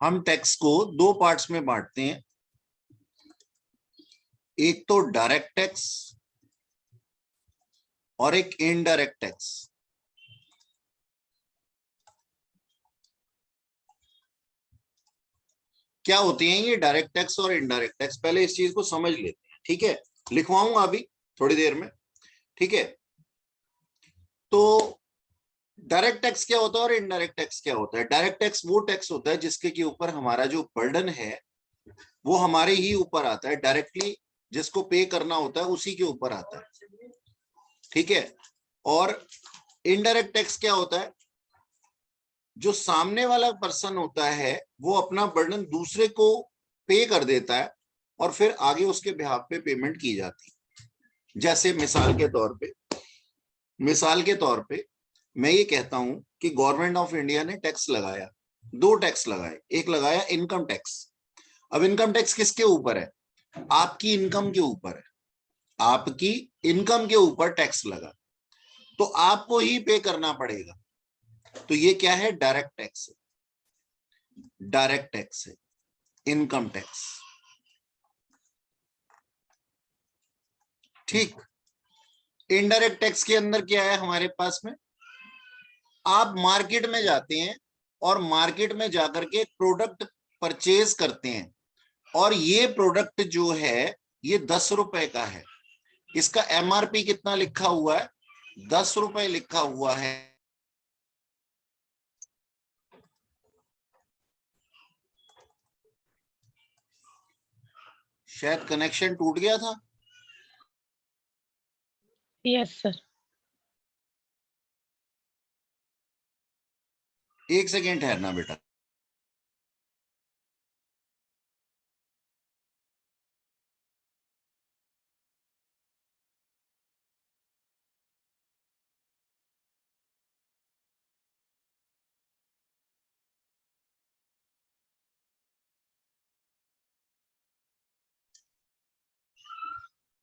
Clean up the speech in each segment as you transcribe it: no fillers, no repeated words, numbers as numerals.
हम टैक्स को दो पार्ट्स में बांटते हैं, एक तो डायरेक्ट टैक्स और एक इनडायरेक्ट टैक्स। क्या होते हैं ये डायरेक्ट टैक्स और इनडायरेक्ट टैक्स, पहले इस चीज को समझ लेते हैं, ठीक है। लिखवाऊंगा अभी थोड़ी देर में, ठीक है। तो डायरेक्ट टैक्स क्या होता है और इनडायरेक्ट टैक्स क्या होता है? डायरेक्ट टैक्स वो टैक्स होता है जिसके के ऊपर हमारा जो बर्डन है वो हमारे ही ऊपर आता है, डायरेक्टली जिसको पे करना होता है उसी के ऊपर आता है, ठीक है। और इनडायरेक्ट टैक्स क्या होता है? जो सामने वाला पर्सन होता है वो अपना बर्डन दूसरे को पे कर देता है और फिर आगे उसके बिहाफ पे पेमेंट की जाती है। जैसे मिसाल के तौर पे मैं ये कहता हूं कि गवर्नमेंट ऑफ इंडिया ने टैक्स लगाया, दो टैक्स लगाए, एक लगाया इनकम टैक्स। अब इनकम टैक्स किसके ऊपर है? आपकी इनकम के ऊपर है, आपकी इनकम के ऊपर टैक्स लगा तो आपको ही पे करना पड़ेगा। तो ये क्या है? डायरेक्ट टैक्स है, डायरेक्ट टैक्स है, इनकम टैक्स, ठीक। इनडायरेक्ट टैक्स के अंदर क्या है हमारे पास में? आप मार्केट में जाते हैं और मार्केट में जाकर के प्रोडक्ट परचेज करते हैं और ये प्रोडक्ट जो है ये 10 रुपए का है, इसका एमआरपी कितना लिखा हुआ है? 10 रुपए लिखा हुआ है। शायद कनेक्शन टूट गया था। Yes sir. एक सेकेंड ठहरना बेटा।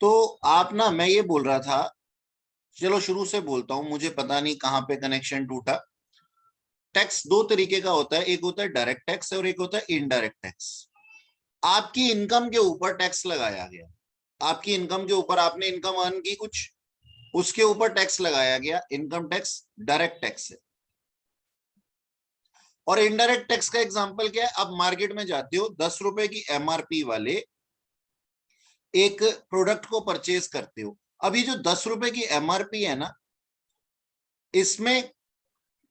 तो आप ना, मैं ये बोल रहा था, चलो शुरू से बोलता हूं, मुझे पता नहीं कहां पे कनेक्शन टूटा। टैक्स दो तरीके का होता है, एक होता है डायरेक्ट टैक्स और एक होता है इनडायरेक्ट टैक्स। आपकी इनकम के ऊपर टैक्स लगाया गया, आपकी इनकम के ऊपर आपने इनकम अर्न की कुछ, उसके ऊपर टैक्स लगाया गया, इनकम टैक्स डायरेक्ट टैक्स है। और इनडायरेक्ट टैक्स का एग्जांपल क्या है? आप मार्केट में जाते हो, 10 रुपए की एमआरपी वाले एक प्रोडक्ट को परचेज करते हो। अभी जो 10 रुपए की एमआरपी है ना, इसमें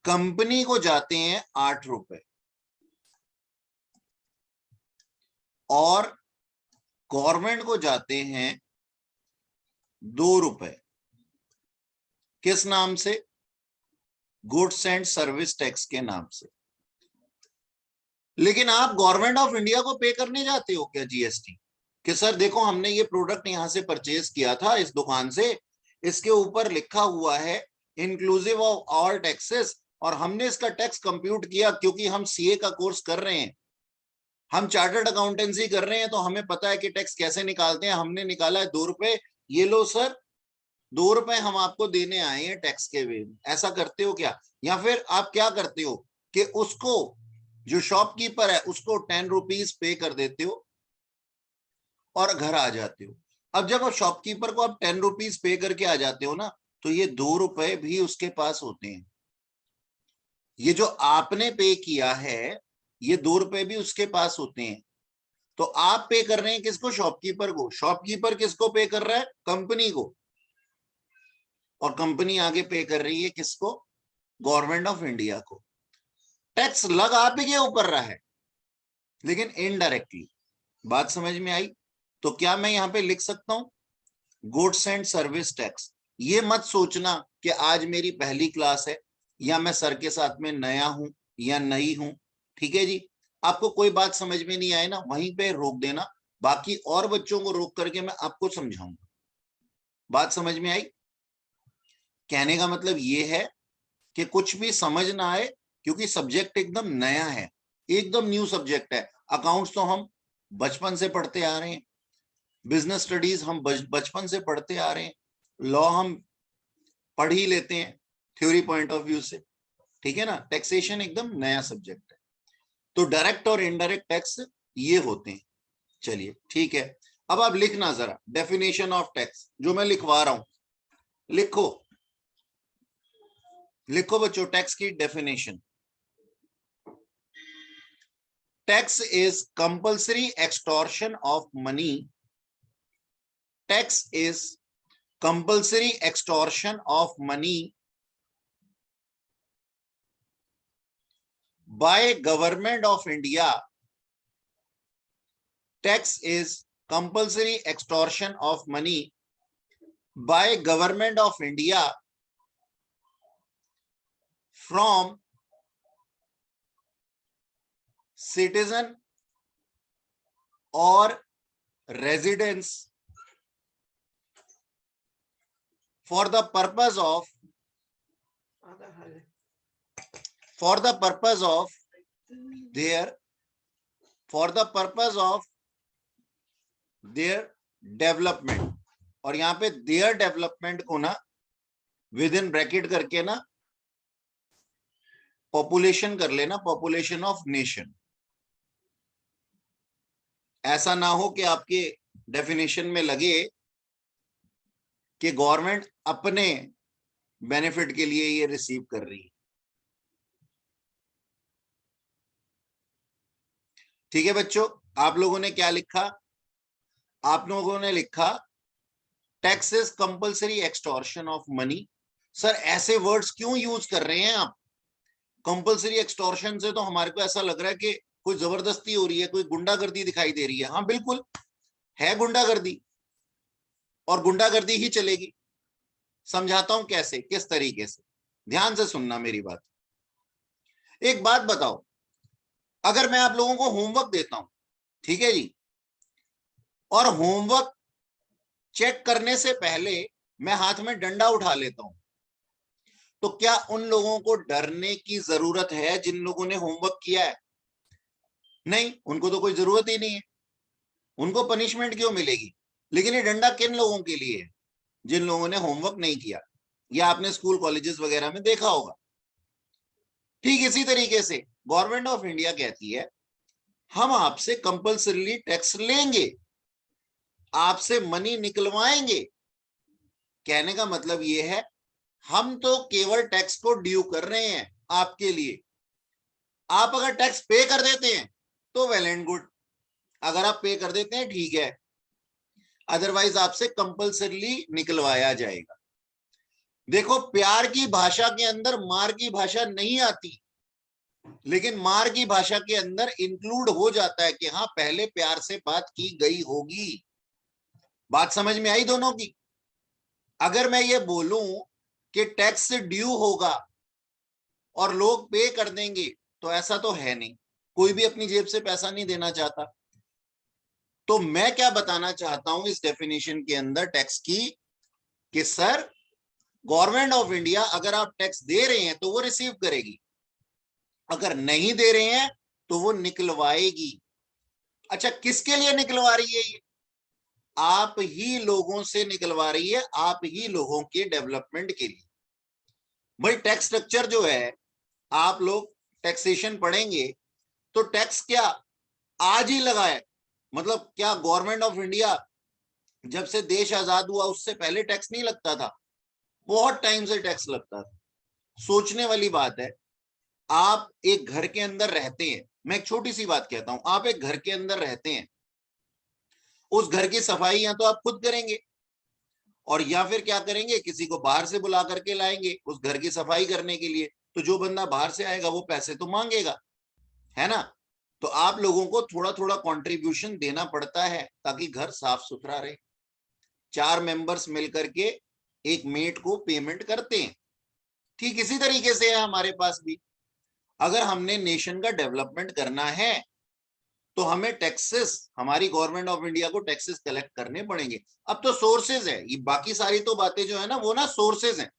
कंपनी को जाते हैं 8 रुपए और गवर्नमेंट को जाते हैं 2 रुपए। किस नाम से? गुड्स एंड सर्विस टैक्स के नाम से। लेकिन आप गवर्नमेंट ऑफ इंडिया को पे करने जाते हो क्या जीएसटी? कि सर देखो हमने ये प्रोडक्ट यहां से परचेज किया था इस दुकान से, इसके ऊपर लिखा हुआ है इंक्लूसिव ऑफ ऑल टैक्सेस, और हमने इसका टैक्स कंप्यूट किया क्योंकि हम सीए का कोर्स कर रहे हैं, हम चार्टर्ड अकाउंटेंसी कर रहे हैं, तो हमें पता है कि टैक्स कैसे निकालते हैं। हमने निकाला है 2 रुपए, ये लो सर 2 रुपए हम आपको देने आए हैं टैक्स के वे। ऐसा करते हो क्या? या फिर आप क्या करते हो कि उसको, जो शॉपकीपर है उसको 10 रुपीज पे कर देते हो और घर आ जाते हो। अब जब आप शॉपकीपर को आप 10 रुपीज पे करके आ जाते हो ना, तो ये 2 रुपए भी उसके पास होते हैं। ये जो आपने पे किया है ये 2 रुपए भी उसके पास होते हैं। तो आप पे कर रहे हैं किसको? शॉपकीपर को। शॉपकीपर किसको पे कर रहा है? कंपनी को। और कंपनी आगे पे कर रही है किसको? गवर्नमेंट ऑफ इंडिया को। टैक्स लग आप ही के ऊपर रहा है लेकिन इनडायरेक्टली। बात समझ में आई? तो क्या मैं यहां पे लिख सकता हूं गुड्स एंड सर्विस टैक्स? ये मत सोचना कि आज मेरी पहली क्लास है या मैं सर के साथ में नया हूं या नई हूं, ठीक है जी। आपको कोई बात समझ में नहीं आए ना, वहीं पे रोक देना, बाकी और बच्चों को रोक करके मैं आपको समझाऊंगा। बात समझ में आई? कहने का मतलब ये है कि कुछ भी समझ ना आए, क्योंकि सब्जेक्ट एकदम नया है, एकदम न्यू सब्जेक्ट है। अकाउंट्स तो हम बचपन से पढ़ते आ रहे हैं, बिजनेस स्टडीज हम बचपन से पढ़ते आ रहे हैं, लॉ हम पढ़ ही लेते हैं थ्योरी पॉइंट ऑफ व्यू से, ठीक है ना। टैक्सेशन एकदम नया सब्जेक्ट है। तो डायरेक्ट और इनडायरेक्ट टैक्स ये होते हैं। चलिए ठीक है, अब आप लिखना जरा डेफिनेशन ऑफ टैक्स, जो मैं लिखवा रहा हूं लिखो, लिखो बच्चों टैक्स की definition. Tax is compulsory extortion of money. Tax is compulsory extortion of money by government of India. Tax is compulsory extortion of money by government of India from citizen or residents for the purpose of their development. और यहां पे their development को ना with in bracket करके ना population कर लेना, population of nation. ऐसा ना हो कि आपके डेफिनेशन में लगे कि गवर्नमेंट अपने बेनिफिट के लिए ये रिसीव कर रही है। ठीक है बच्चों, आप लोगों ने क्या लिखा? आप लोगों ने लिखा tax is compulsory extortion of money. Sir ऐसे वर्ड्स क्यों यूज कर रहे हैं आप? कंपल्सरी एक्सटॉर्शन से तो हमारे को ऐसा लग रहा है कि कोई जबरदस्ती हो रही है, कोई गुंडागर्दी दिखाई दे रही है। हाँ बिल्कुल है गुंडागर्दी, और गुंडागर्दी ही चलेगी। समझाता हूं कैसे, किस तरीके से, ध्यान से सुनना मेरी बात। एक बात बताओ, अगर मैं आप लोगों को होमवर्क देता हूं, ठीक है जी, और होमवर्क चेक करने से पहले मैं हाथ में डंडा उठा लेता हूं, तो क्या उन लोगों को डरने की जरूरत है जिन लोगों ने होमवर्क किया है? नहीं, उनको तो कोई जरूरत ही नहीं है, उनको पनिशमेंट क्यों मिलेगी? लेकिन ये डंडा किन लोगों के लिए है? जिन लोगों ने होमवर्क नहीं किया। या आपने स्कूल कॉलेजेस वगैरह में देखा होगा। ठीक इसी तरीके से गवर्नमेंट ऑफ इंडिया कहती है हम आपसे कंपल्सरीली टैक्स लेंगे, आपसे मनी निकलवाएंगे। कहने का मतलब यह है हम तो केवल टैक्स को ड्यू कर रहे हैं आपके लिए। आप अगर टैक्स पे कर देते हैं तो वेल एंड गुड, अगर आप पे कर देते हैं ठीक है, अदरवाइज आपसे कंपल्सरीली निकलवाया जाएगा। देखो प्यार की भाषा के अंदर मार की भाषा नहीं आती, लेकिन मार की भाषा के अंदर इंक्लूड हो जाता है कि हाँ पहले प्यार से बात की गई होगी। बात समझ में आई दोनों की? अगर मैं ये बोलूं कि टैक्स ड्यू होगा और लोग पे कर देंगे, तो ऐसा तो है नहीं, कोई भी अपनी जेब से पैसा नहीं देना चाहता। तो मैं क्या बताना चाहता हूं इस डेफिनेशन के अंदर टैक्स की, कि सर गवर्नमेंट ऑफ इंडिया अगर आप टैक्स दे रहे हैं तो वो रिसीव करेगी, अगर नहीं दे रहे हैं तो वो निकलवाएगी। अच्छा किसके लिए निकलवा रही है ये? आप ही लोगों से निकलवा रही है, आप ही लोगों के डेवलपमेंट के लिए। भाई टैक्स स्ट्रक्चर जो है, आप लोग टैक्सेशन पढ़ेंगे तो टैक्स क्या आज ही लगा है? मतलब क्या गवर्नमेंट ऑफ इंडिया जब से देश आजाद हुआ उससे पहले टैक्स नहीं लगता था? बहुत टाइम से टैक्स लगता था। सोचने वाली बात है, आप एक घर के अंदर रहते हैं, मैं एक छोटी सी बात कहता हूं, आप एक घर के अंदर रहते हैं, उस घर की सफाई या तो आप खुद करेंगे, और या फिर क्या करेंगे, किसी को बाहर से बुला करके लाएंगे उस घर की सफाई करने के लिए। तो जो बंदा बाहर से आएगा वो पैसे तो मांगेगा, है ना? तो आप लोगों को थोड़ा थोड़ा कंट्रीब्यूशन देना पड़ता है ताकि घर साफ सुथरा रहे। 4 मेंबर्स मिलकर के एक मेट को पेमेंट करते हैं। ठीक इसी तरीके से है हमारे पास भी, अगर हमने नेशन का डेवलपमेंट करना है तो हमें टैक्सेस, हमारी गवर्नमेंट ऑफ इंडिया को टैक्सेस कलेक्ट करने पड़ेंगे। अब तो सोर्सेज है ये, बाकी सारी तो बातें जो है ना वो ना सोर्सेज हैं,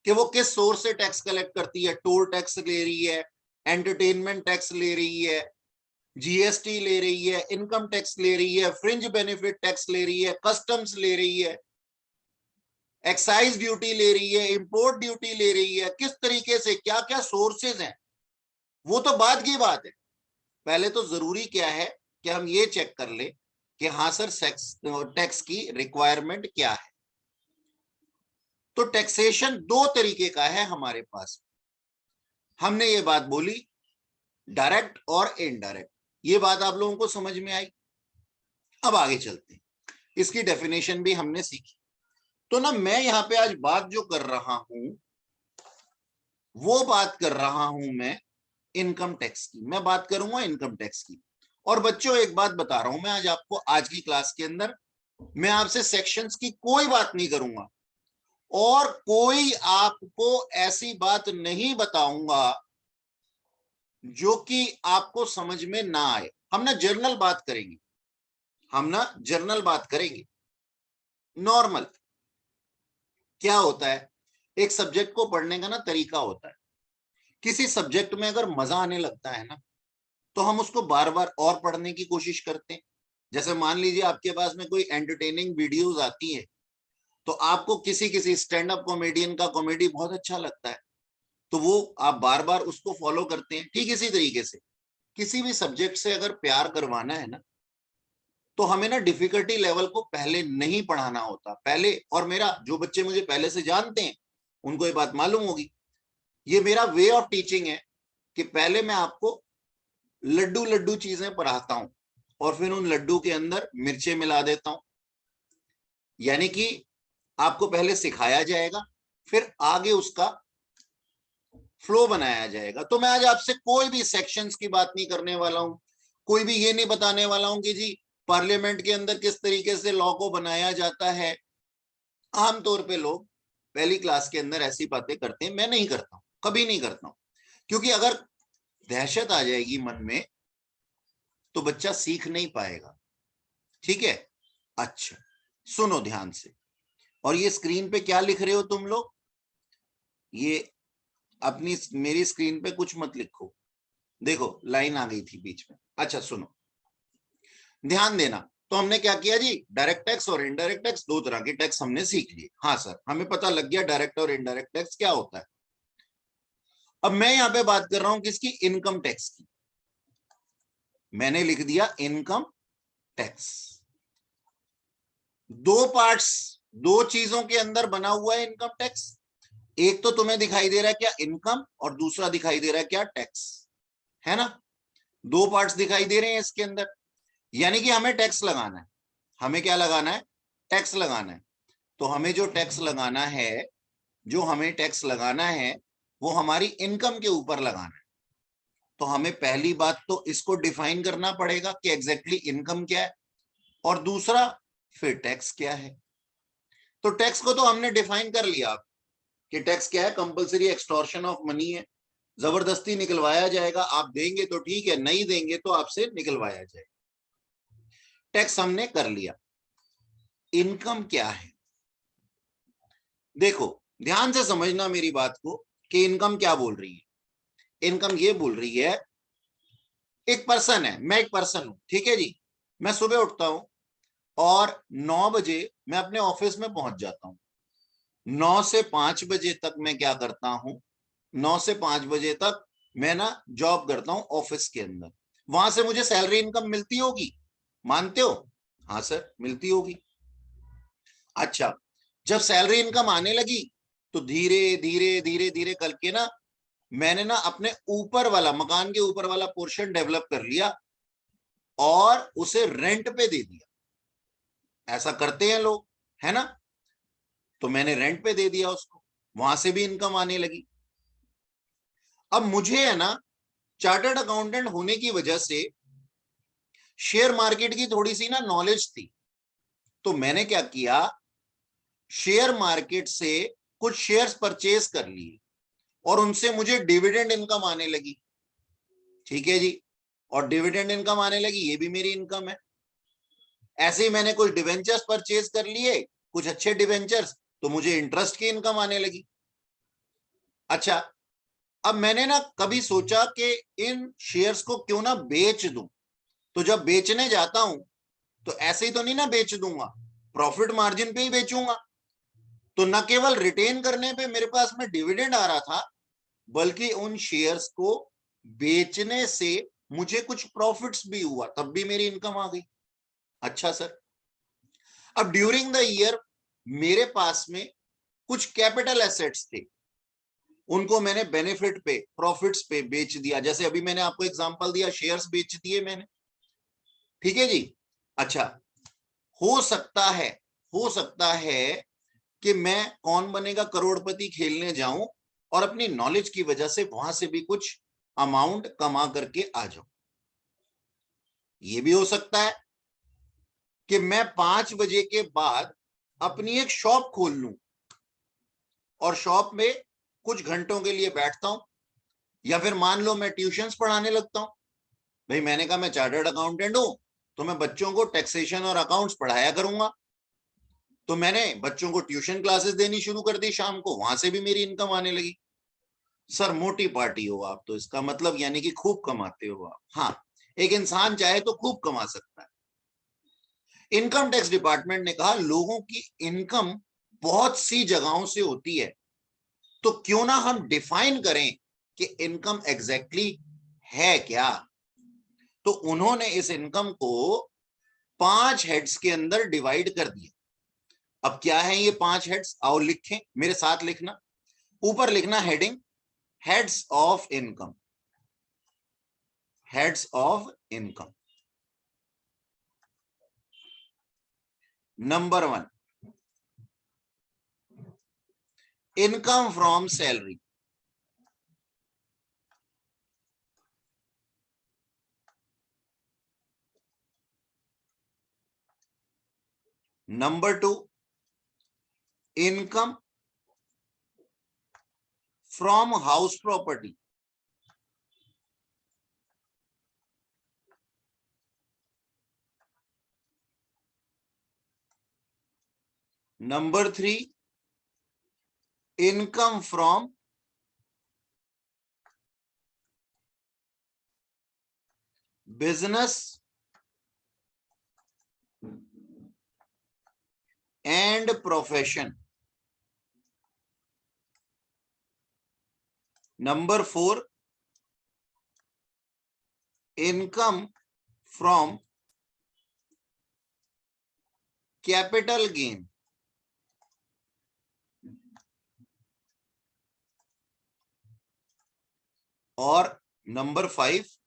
कि वो किस सोर्स से टैक्स कलेक्ट करती है। टोल टैक्स ले रही है, एंटरटेनमेंट टैक्स ले रही है, जीएसटी ले रही है, इनकम टैक्स ले रही है, फ्रिंज बेनिफिट टैक्स ले रही है, कस्टम्स ले रही है, एक्साइज ड्यूटी ले रही है, इंपोर्ट ड्यूटी ले रही है। किस तरीके से, क्या क्या सोर्सेज हैं। वो तो बाद की बात है। पहले तो जरूरी क्या है कि हम ये चेक कर ले कि हाँ सर टैक्स की रिक्वायरमेंट क्या है। तो टैक्सेशन दो तरीके का है हमारे पास। हमने ये बात बोली डायरेक्ट और इनडायरेक्ट, ये बात आप लोगों को समझ में आई। अब आगे चलते हैं, इसकी डेफिनेशन भी हमने सीखी। तो ना मैं यहां पे आज बात जो कर रहा हूं वो बात कर रहा हूं मैं इनकम टैक्स की, मैं बात करूंगा इनकम टैक्स की। और बच्चों एक बात बता रहा हूं मैं आज आपको, आज की क्लास के अंदर मैं आपसे सेक्शंस की कोई बात नहीं करूंगा और कोई आपको ऐसी बात नहीं बताऊंगा जो कि आपको समझ में ना आए। हम ना जर्नल बात करेंगे, हम ना जर्नल बात करेंगे। नॉर्मल क्या होता है, एक सब्जेक्ट को पढ़ने का ना तरीका होता है। किसी सब्जेक्ट में अगर मजा आने लगता है ना तो हम उसको बार बार और पढ़ने की कोशिश करते हैं। जैसे मान लीजिए आपके पास में कोई एंटरटेनिंग वीडियोस आती है तो आपको किसी किसी स्टैंड अप कॉमेडियन का कॉमेडी बहुत अच्छा लगता है तो वो आप बार बार उसको फॉलो करते हैं। ठीक इसी तरीके से किसी भी सब्जेक्ट से अगर प्यार करवाना है ना तो हमें ना डिफिकल्टी लेवल को पहले नहीं पढ़ाना होता पहले। और मेरा जो बच्चे मुझे पहले से जानते हैं उनको ये बात मालूम होगी, ये मेरा वे ऑफ टीचिंग है कि पहले मैं आपको लड्डू लड्डू चीजें पढ़ाता हूं और फिर उन लड्डू के अंदर मिर्चें मिला देता हूं। यानी कि आपको पहले सिखाया जाएगा फिर आगे उसका फ्लो बनाया जाएगा। तो मैं आज आपसे कोई भी सेक्शंस की बात नहीं करने वाला हूं, कोई भी ये नहीं बताने वाला हूं कि जी पार्लियामेंट के अंदर किस तरीके से लॉ को बनाया जाता है। आमतौर पे लोग पहली क्लास के अंदर ऐसी बातें करते हैं, मैं नहीं करता हूं, कभी नहीं करता हूं, क्योंकि अगर दहशत आ जाएगी मन में तो बच्चा सीख नहीं पाएगा। ठीक है, अच्छा सुनो ध्यान से। और ये स्क्रीन पे क्या लिख रहे हो तुम लोग, ये अपनी मेरी स्क्रीन पे कुछ मत लिखो, देखो लाइन आ गई थी बीच में। अच्छा सुनो, ध्यान देना। तो हमने क्या किया जी, डायरेक्ट टैक्स और इनडायरेक्ट टैक्स, दो तरह के टैक्स हमने सीख लिए। हाँ सर हमें पता लग गया डायरेक्ट और इनडायरेक्ट टैक्स क्या होता है। अब मैं यहां पे बात कर रहा हूं किसकी, इनकम टैक्स की। मैंने लिख दिया इनकम टैक्स। दो पार्ट्स, दो चीजों के अंदर बना हुआ है इनकम टैक्स। एक तो तुम्हें दिखाई दे रहा है क्या, इनकम, और दूसरा दिखाई दे रहा है क्या, टैक्स, है ना। दो पार्ट्स दिखाई दे रहे हैं इसके अंदर, यानी कि हमें टैक्स लगाना है। हमें क्या लगाना है, टैक्स लगाना है। तो हमें जो टैक्स लगाना है, जो हमें टैक्स लगाना है वो हमारी इनकम के ऊपर लगाना है। तो हमें पहली बात तो इसको डिफाइन करना पड़ेगा कि एग्जैक्टली इनकम क्या है, और दूसरा फिर टैक्स क्या है। तो टैक्स को तो हमने डिफाइन कर लिया कि टैक्स क्या है, कंपलसरी एक्सटॉर्शन ऑफ मनी है, जबरदस्ती निकलवाया जाएगा, आप देंगे तो ठीक है, नहीं देंगे तो आपसे निकलवाया जाएगा। टैक्स हमने कर लिया। इनकम क्या है, देखो ध्यान से समझना मेरी बात को कि इनकम क्या बोल रही है। इनकम ये बोल रही है, एक पर्सन है, मैं एक पर्सन हूं, ठीक है जी। मैं सुबह उठता हूं और 9 बजे मैं अपने ऑफिस में पहुंच जाता हूं। 9 से 5 बजे तक मैं क्या करता हूं, 9 से 5 बजे तक मैं ना जॉब करता हूं ऑफिस के अंदर। वहां से मुझे सैलरी इनकम मिलती होगी, मानते हो, हाँ सर मिलती होगी। अच्छा, जब सैलरी इनकम आने लगी तो धीरे धीरे धीरे धीरे करके ना मैंने ना अपने ऊपर वाला, मकान के ऊपर वाला पोर्शन डेवलप कर लिया और उसे रेंट पे दे दिया। ऐसा करते हैं लोग, है ना। तो मैंने रेंट पे दे दिया उसको, वहां से भी इनकम आने लगी। अब मुझे है ना चार्टर्ड अकाउंटेंट होने की वजह से शेयर मार्केट की थोड़ी सी ना नॉलेज थी। तो मैंने क्या किया, शेयर मार्केट से कुछ शेयर्स परचेज कर लिए और उनसे मुझे डिविडेंड इनकम आने लगी। ठीक है जी, और डिविडेंड इनकम आने लगी, ये भी मेरी इनकम है। ऐसे ही मैंने कुछ डिवेंचर्स परचेज कर लिए, कुछ अच्छे डिवेंचर्स, तो मुझे इंटरेस्ट की इनकम आने लगी। अच्छा, अब मैंने ना कभी सोचा कि इन शेयर्स को क्यों ना बेच दूं। तो जब बेचने जाता हूं तो ऐसे ही तो नहीं ना बेच दूंगा, प्रॉफिट मार्जिन पे ही बेचूंगा। तो न केवल रिटेन करने पे मेरे पास में डिविडेंड आ रहा था, बल्कि उन शेयर्स को बेचने से मुझे कुछ प्रॉफिट्स भी हुआ, तब भी मेरी इनकम आ गई। अच्छा सर, अब ड्यूरिंग द ईयर मेरे पास में कुछ कैपिटल एसेट्स थे, उनको मैंने बेनिफिट पे, प्रॉफिट्स पे बेच दिया। जैसे अभी मैंने आपको एग्जांपल दिया, शेयर्स बेच दिए मैंने, ठीक है जी। अच्छा, हो सकता है कि मैं कौन बनेगा करोड़पति खेलने जाऊं और अपनी नॉलेज की वजह से वहां से भी कुछ अमाउंट कमा करके आ जाऊं। ये भी हो सकता है कि मैं 5 बजे के बाद अपनी एक शॉप खोल लूं और शॉप में कुछ घंटों के लिए बैठता हूं, या फिर मान लो मैं ट्यूशंस पढ़ाने लगता हूं। भाई मैंने कहा मैं चार्टर्ड अकाउंटेंट हूं, तो मैं बच्चों को टैक्सेशन और अकाउंट्स पढ़ाया करूंगा। तो मैंने बच्चों को ट्यूशन क्लासेस देनी शुरू कर दी शाम को, वहां से भी मेरी इनकम आने लगी। सर मोटी पार्टी हो आप तो, इसका मतलब यानी कि खूब कमाते हो आप। हाँ, एक इंसान चाहे तो खूब कमा सकता है। इनकम टैक्स डिपार्टमेंट ने कहा लोगों की इनकम बहुत सी जगहों से होती है, तो क्यों ना हम डिफाइन करें कि इनकम एग्जैक्टली है क्या। तो उन्होंने इस इनकम को 5 हेड्स के अंदर डिवाइड कर दिया। अब क्या है ये 5 हेड्स, आओ लिखें, मेरे साथ लिखना। ऊपर लिखना heading heads of income, heads of income. Number 1, income from salary. Number 2, income from house property. Number 3, income from business and profession. Number 4, income from capital gain. और number 5,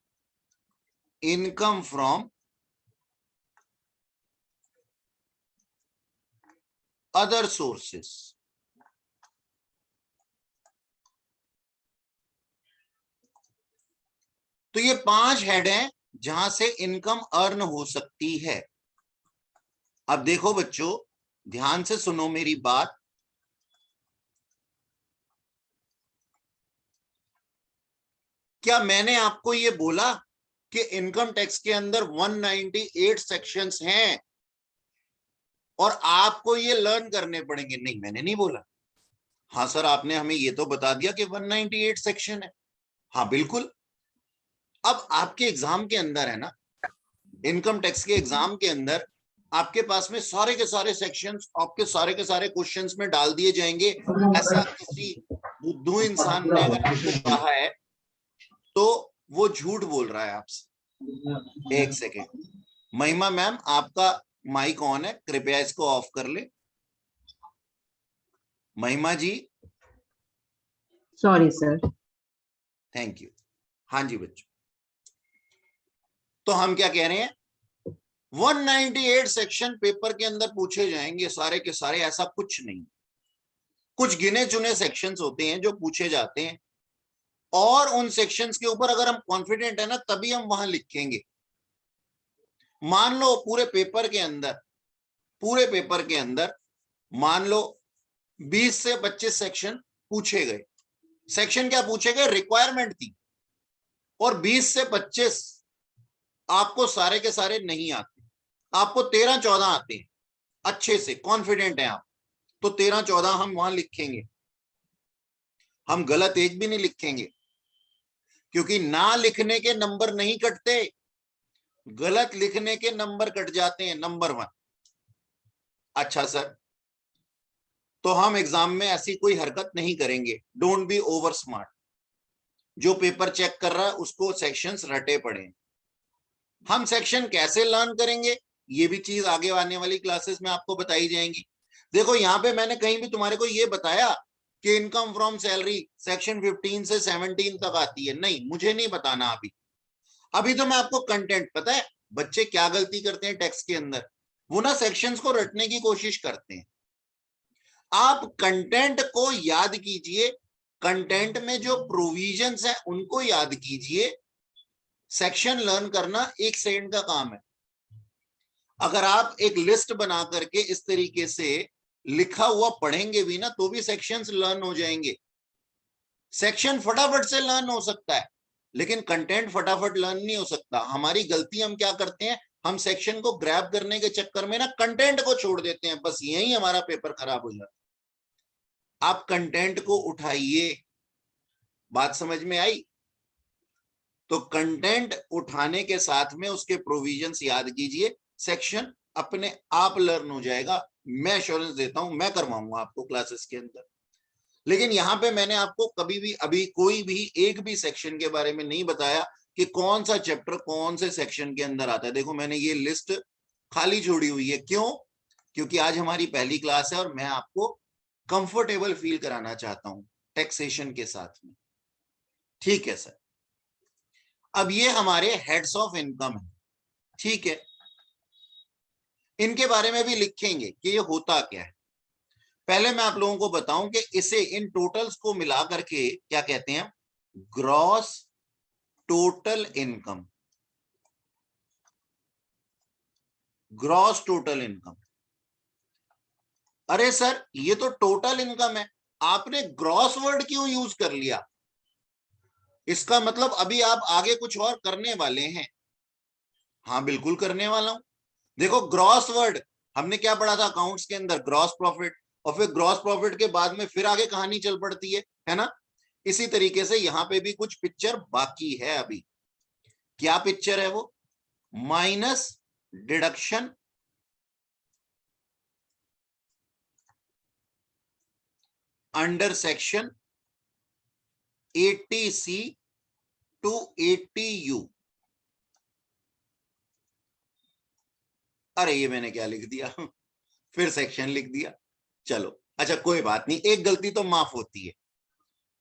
income from other sources. तो ये 5 head हैं जहां से income earn हो सकती है। अब देखो बच्चों, ध्यान से सुनो मेरी बात। क्या मैंने आपको ये बोला कि इनकम टैक्स के अंदर 198 सेक्शंस हैं और आपको ये लर्न करने पड़ेंगे? नहीं, मैंने नहीं बोला। हाँ सर, आपने हमें ये तो बता दिया कि 198 सेक्शन है। हाँ बिल्कुल। अब आपके एग्जाम के अंदर है ना, इनकम टैक्स के एग्जाम के अंदर आपके पास में सारे के सारे सेक्शंस आपके सारे के सारे क्वेश्चंस में डाल दिए जाएंगे। ऐसा किसी बुद्धू इंसान ने अगर आपको कहा है तो वो झूठ बोल रहा है आपसे। एक सेकेंड, महिमा मैम आपका माइक ऑन है, कृपया इसको ऑफ कर ले। Mahima ji. Sorry sir. Thank you. हाँ जी बच्चों, तो हम क्या कह रहे हैं, 198 सेक्शन पेपर के अंदर पूछे जाएंगे सारे के सारे, ऐसा कुछ नहीं। कुछ गिने चुने सेक्शंस होते हैं जो पूछे जाते हैं, और उन सेक्शंस के ऊपर अगर हम कॉन्फिडेंट है ना तभी हम वहां लिखेंगे। मान लो पूरे पेपर के अंदर मान लो 20 से 25 सेक्शन पूछे गए। सेक्शन क्या पूछे गए, रिक्वायरमेंट थी, और 20 से 25 आपको सारे के सारे नहीं आते, आपको 13-14 आते हैं, अच्छे से कॉन्फिडेंट है आप, तो 13-14 हम वहां लिखेंगे। हम गलत एक भी नहीं लिखेंगे, क्योंकि ना लिखने के नंबर नहीं कटते, गलत लिखने के नंबर कट जाते हैं। नंबर 1। अच्छा सर, तो हम एग्जाम में ऐसी कोई हरकत नहीं करेंगे, डोंट बी ओवर स्मार्ट। जो पेपर चेक कर रहा है उसको सेक्शंस रटे पड़े। हम सेक्शन कैसे लर्न करेंगे ये भी चीज आगे आने वाली क्लासेस में आपको बताई जाएंगी। देखो यहाँ पे मैंने कहीं भी तुम्हारे को ये बताया कि इनकम फ्रॉम सैलरी सेक्शन 15 से 17 तक आती है, नहीं, मुझे नहीं बताना अभी। अभी तो मैं आपको कंटेंट, पता है बच्चे क्या गलती करते हैं टैक्स के अंदर, वो ना सेक्शंस को रटने की कोशिश करते हैं। आप कंटेंट को याद कीजिए, कंटेंट में जो प्रोविजंस है उनको याद कीजिए। सेक्शन लर्न करना 1 सेकंड का काम है। अगर आप एक लिस्ट बना करके इस तरीके से लिखा हुआ पढ़ेंगे भी ना तो भी सेक्शंस लर्न हो जाएंगे। सेक्शन फटाफट से लर्न हो सकता है लेकिन कंटेंट फटाफट लर्न नहीं हो सकता। हमारी गलती हम क्या करते हैं, हम सेक्शन को ग्रैब करने के चक्कर में ना कंटेंट को छोड़ देते हैं, बस यही हमारा पेपर खराब हो जाता है। आप कंटेंट को उठाइए, बात समझ में आई? तो कंटेंट उठाने के साथ में उसके प्रोविजंस याद कीजिए, सेक्शन अपने आप लर्न हो जाएगा। मैं एश्योरेंस देता हूं, मैं करवाऊंगा आपको क्लासेस के अंदर। लेकिन यहां पे मैंने आपको कभी भी अभी कोई भी एक भी सेक्शन के बारे में नहीं बताया कि कौन सा चैप्टर कौन से सेक्शन के अंदर आता है। देखो मैंने ये लिस्ट खाली छोड़ी हुई है, क्यों? क्योंकि आज हमारी पहली क्लास है और मैं आपको कंफर्टेबल फील कराना चाहता हूं टैक्सेशन के साथ में। ठीक है सर। अब ये हमारे हेड्स ऑफ इनकम है, ठीक है, इनके बारे में भी लिखेंगे कि ये होता क्या है। पहले मैं आप लोगों को बताऊं कि इसे, इन टोटल्स को मिला करके क्या कहते हैं, gross total income. Gross total income. अरे सर ये तो टोटल इनकम है, आपने ग्रॉस वर्ड क्यों यूज कर लिया? इसका मतलब अभी आप आगे कुछ और करने वाले हैं। हाँ बिल्कुल करने वाला हूं। देखो ग्रॉस वर्ड हमने क्या पढ़ा था अकाउंट्स के अंदर, ग्रॉस प्रॉफिट, और फिर ग्रॉस प्रॉफिट के बाद में फिर आगे कहानी चल पड़ती है ना? इसी तरीके से यहां पे भी कुछ पिक्चर बाकी है अभी। क्या पिक्चर है वो? Minus deduction under section 80C to 80U। अरे ये मैंने क्या लिख दिया फिर सेक्शन लिख दिया। चलो अच्छा कोई बात नहीं, एक गलती तो माफ होती है।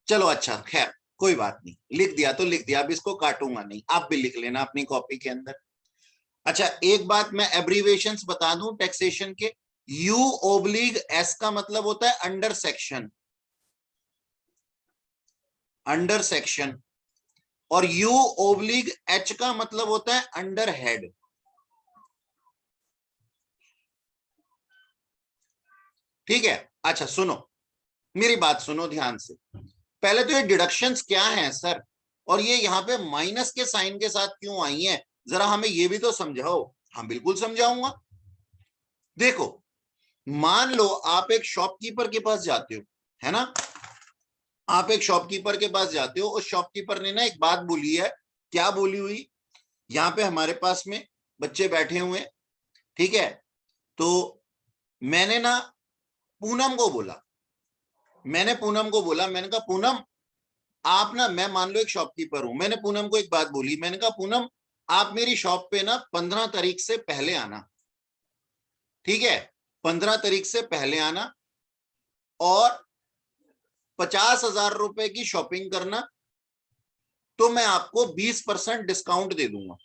चलो अच्छा खैर कोई बात नहीं, लिख दिया तो लिख दिया, अब इसको काटूंगा नहीं, आप भी लिख लेना अपनी कॉपी के अंदर। अच्छा एक बात मैं एब्रीवेशंस बता दूं टैक्सेशन के, U/S का मतलब होता है अंडर सेक्शन, अंडर सेक्शन, और U/H का मतलब होता है अंडर हेड। ठीक है? अच्छा सुनो, मेरी बात सुनो ध्यान से। पहले तो ये डिडक्शंस क्या हैं सर, और ये यहाँ पे माइनस के साइन के साथ क्यों आई हैं, जरा हमें ये भी तो समझाओ। हाँ बिल्कुल समझाऊंगा। देखो मान लो आप एक शॉपकीपर के पास जाते हो, है ना? आप एक शॉपकीपर के पास जाते हो, उस शॉपकीपर ने ना एक बात बोली है। क्या बोली हुई? यहाँ पे हमारे पास में बच्चे बैठे हुए हैं, ठीक है? तो मैंने ना पूनम को बोला, मैंने कहा पूनम आप ना, मैं मान लो एक शॉपकीपर हूं, मैंने पूनम को एक बात बोली, मैंने कहा पूनम आप मेरी शॉप पे ना 15 तारीख से पहले आना, ठीक है? 15 तारीख से पहले आना और 50,000 रुपए की शॉपिंग करना, तो मैं आपको 20% डिस्काउंट दे दूंगा।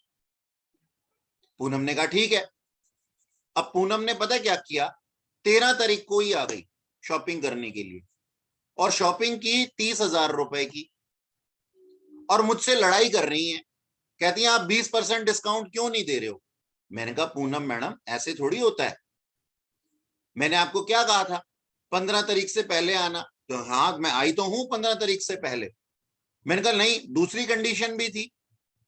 पूनम ने कहा ठीक है। अब पूनम ने पता क्या किया, 13 तारीख को ही आ गई शॉपिंग करने के लिए, और शॉपिंग की 30,000 रुपए की, और मुझसे लड़ाई कर रही है, कहती हैं आप 20% डिस्काउंट क्यों नहीं दे रहे हो? मैंने कहा पूनम मैडम ऐसे थोड़ी होता है, मैंने आपको क्या कहा था 15 तारीख से पहले आना, तो हाँ मैं आई तो हूं 15 तारीख से पहले। मैंने कहा नहीं, दूसरी कंडीशन भी थी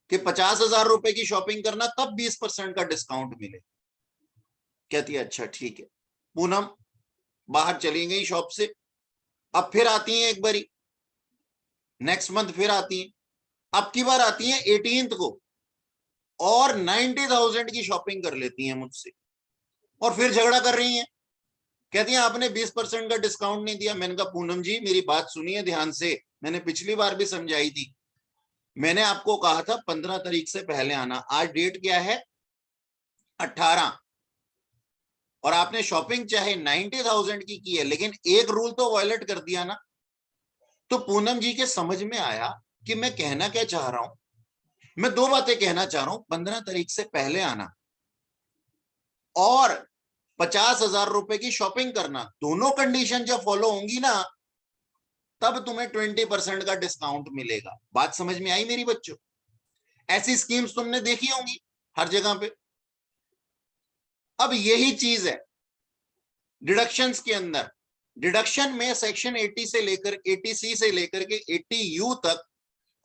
कि 50,000 रुपए की शॉपिंग करना तब 20% का डिस्काउंट मिले। कहती है अच्छा ठीक है। पूनम बाहर चली गई शॉप से, अब फिर आती हैं एक बारी, नेक्स्ट मंथ फिर आती हैं, अब की बार आती हैं 18th को और 90,000 की शॉपिंग कर लेती हैं मुझसे, और फिर झगड़ा कर रही हैं, कहती हैं आपने 20% का डिस्काउंट नहीं दिया। मैंने कहा पूनम जी मेरी बात सुनिए ध्यान से, मैंने पिछली बार भी समझाई थी मैंने आपको कहा था 15 तारीख से पहले आना, आज डेट क्या है 18, और आपने शॉपिंग चाहे 90,000 की है, लेकिन एक रूल तो वायलेट कर दिया ना। तो पूनम जी के समझ में आया कि मैं कहना क्या चाह रहा हूं। मैं दो बातें कहना चाह रहा हूं, 15 तारीख से पहले आना और 50,000 रुपए की शॉपिंग करना, दोनों कंडीशन जब फॉलो होंगी ना, तब तुम्हें 20% का डिस्काउंट मिलेगा। बात समझ में आई मेरी बच्चों? ऐसी स्कीम्स तुमने देखी होंगी हर जगह पे। अब यही चीज है डिडक्शंस के अंदर। डिडक्शन में सेक्शन 80 से लेकर 80C से लेकर के 80U तक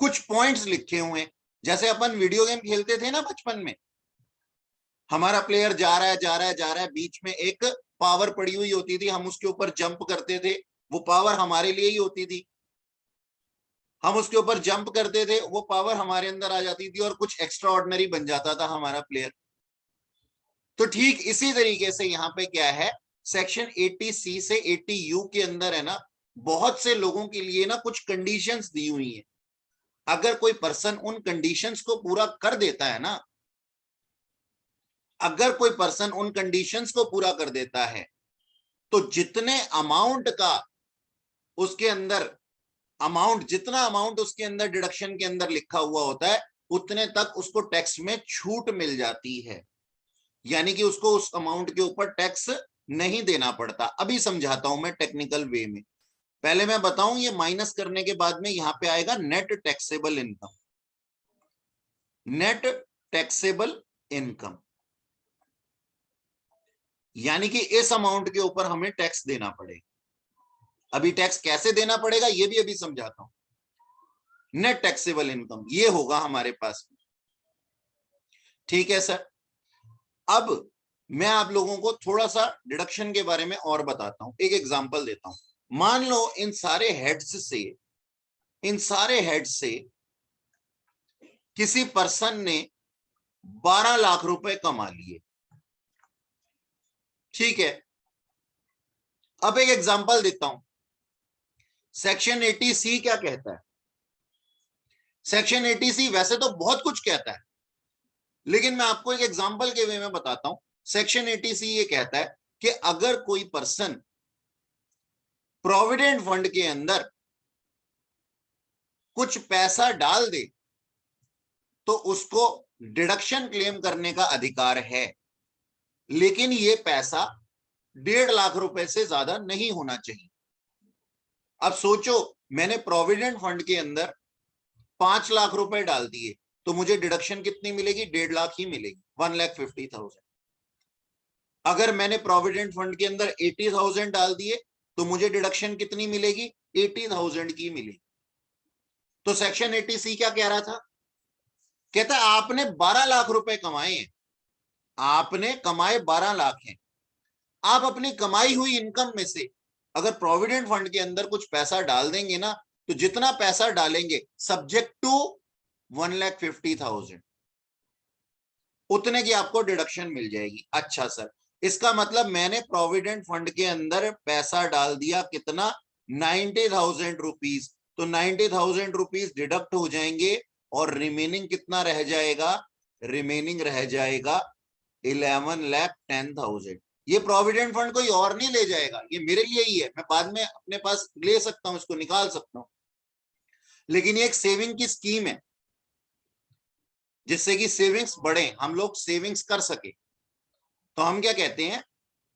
कुछ पॉइंट्स लिखे हुए हैं। जैसे अपन वीडियो गेम खेलते थे ना बचपन में, हमारा प्लेयर जा रहा है जा रहा है जा रहा है, बीच में एक पावर पड़ी हुई होती थी, हम उसके ऊपर जंप करते थे, वो पावर हमारे लिए ही होती थी। हम उसके ऊपर जंप करते थे, वो पावर हमारे अंदर आ जाती थी और कुछ एक्स्ट्रा ऑर्डिनरी बन जाता था हमारा प्लेयर। तो ठीक इसी तरीके से यहाँ पे क्या है, सेक्शन 80C से 80U के अंदर है ना, बहुत से लोगों के लिए ना कुछ कंडीशंस दी हुई है। अगर कोई पर्सन उन कंडीशंस को पूरा कर देता है ना, अगर कोई पर्सन उन कंडीशंस को पूरा कर देता है, तो जितने अमाउंट का उसके अंदर अमाउंट, जितना अमाउंट उसके अंदर डिडक्शन के अंदर लिखा हुआ होता है, उतने तक उसको टैक्स में छूट मिल जाती है। यानी कि उसको उस अमाउंट के ऊपर टैक्स नहीं देना पड़ता। अभी समझाता हूं मैं टेक्निकल वे में। पहले मैं बताऊं, ये माइनस करने के बाद में यहां पे आएगा net taxable income. Net taxable income यानी कि इस अमाउंट के ऊपर हमें टैक्स देना पड़ेगा। अभी टैक्स कैसे देना पड़ेगा ये भी अभी समझाता हूं। नेट टैक्सेबल इनकम ये होगा हमारे पास। ठीक है सर। अब मैं आप लोगों को थोड़ा सा डिडक्शन के बारे में और बताता हूं, एक एग्जांपल देता हूं। मान लो इन सारे हेड्स से किसी पर्सन ने 12 लाख रुपए कमा लिए। ठीक है, अब एक एग्जांपल देता हूं। सेक्शन 80C क्या कहता है? सेक्शन 80C वैसे तो बहुत कुछ कहता है, लेकिन मैं आपको एक एग्जांपल के वे में बताता हूं। सेक्शन 80C ये कहता है कि अगर कोई पर्सन प्रोविडेंट फंड के अंदर कुछ पैसा डाल दे, तो उसको डिडक्शन क्लेम करने का अधिकार है, लेकिन ये पैसा 1.5 लाख रुपए से ज्यादा नहीं होना चाहिए। अब सोचो, मैंने प्रोविडेंट फंड के अंदर 5 लाख रुपए डाल दिए, तो मुझे डिडक्शन कितनी मिलेगी? 1.5 लाख ही मिलेगी, 1,50,000। अगर मैंने प्रोविडेंट फंड के अंदर 80,000 डाल दिए, तो मुझे डिडक्शन कितनी मिलेगी? 80,000 की मिलेगी। तो सेक्शन 80C क्या कह रहा था? कहता है आपने 12 लाख रुपए कमाए हैं, आपने कमाए 12 लाख हैं, आप अपनी कमाई हुई इनकम में से अगर प्रोविडेंट फंड के अंदर कुछ पैसा डाल देंगे ना, तो जितना पैसा डालेंगे सब्जेक्ट टू 1,50,000, उतने की आपको डिडक्शन मिल जाएगी। अच्छा सर, इसका मतलब मैंने प्रोविडेंट फंड के अंदर पैसा डाल दिया कितना? 90,000 रुपीज। तो 90,000 रुपीज डिडक्ट हो जाएंगे और रिमेनिंग कितना रह जाएगा? रिमेनिंग रह जाएगा 11,10,000। ये प्रोविडेंट फंड कोई और नहीं ले जाएगा, ये मेरे लिए ही है, मैं बाद में अपने पास ले सकता हूं, इसको निकाल सकता हूं। लेकिन ये एक सेविंग की स्कीम है, जिससे कि सेविंग्स बढ़े, हम लोग सेविंग्स कर सके। तो हम क्या कहते हैं,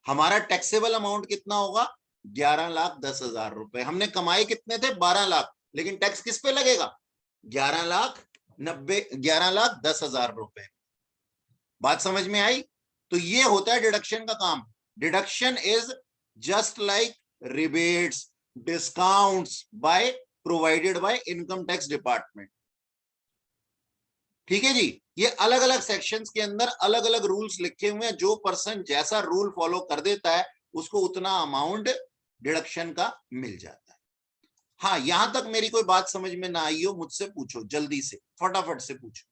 हमारा टैक्सेबल अमाउंट कितना होगा? 11,10,000 रुपए। हमने कमाए कितने थे? 12 लाख, लेकिन टैक्स किस पे लगेगा? 11,10,000 रुपए। बात समझ में आई? तो ये होता है डिडक्शन का काम। Deduction is just like rebates, discounts by provided by income tax department. ठीक है जी। ये अलग अलग सेक्शंस के अंदर अलग अलग रूल्स लिखे हुए हैं, जो पर्सन जैसा रूल फॉलो कर देता है उसको उतना अमाउंट डिडक्शन का मिल जाता है। हाँ, यहां तक मेरी कोई बात समझ में ना आई हो, मुझसे पूछो जल्दी से, फटाफट से पूछो,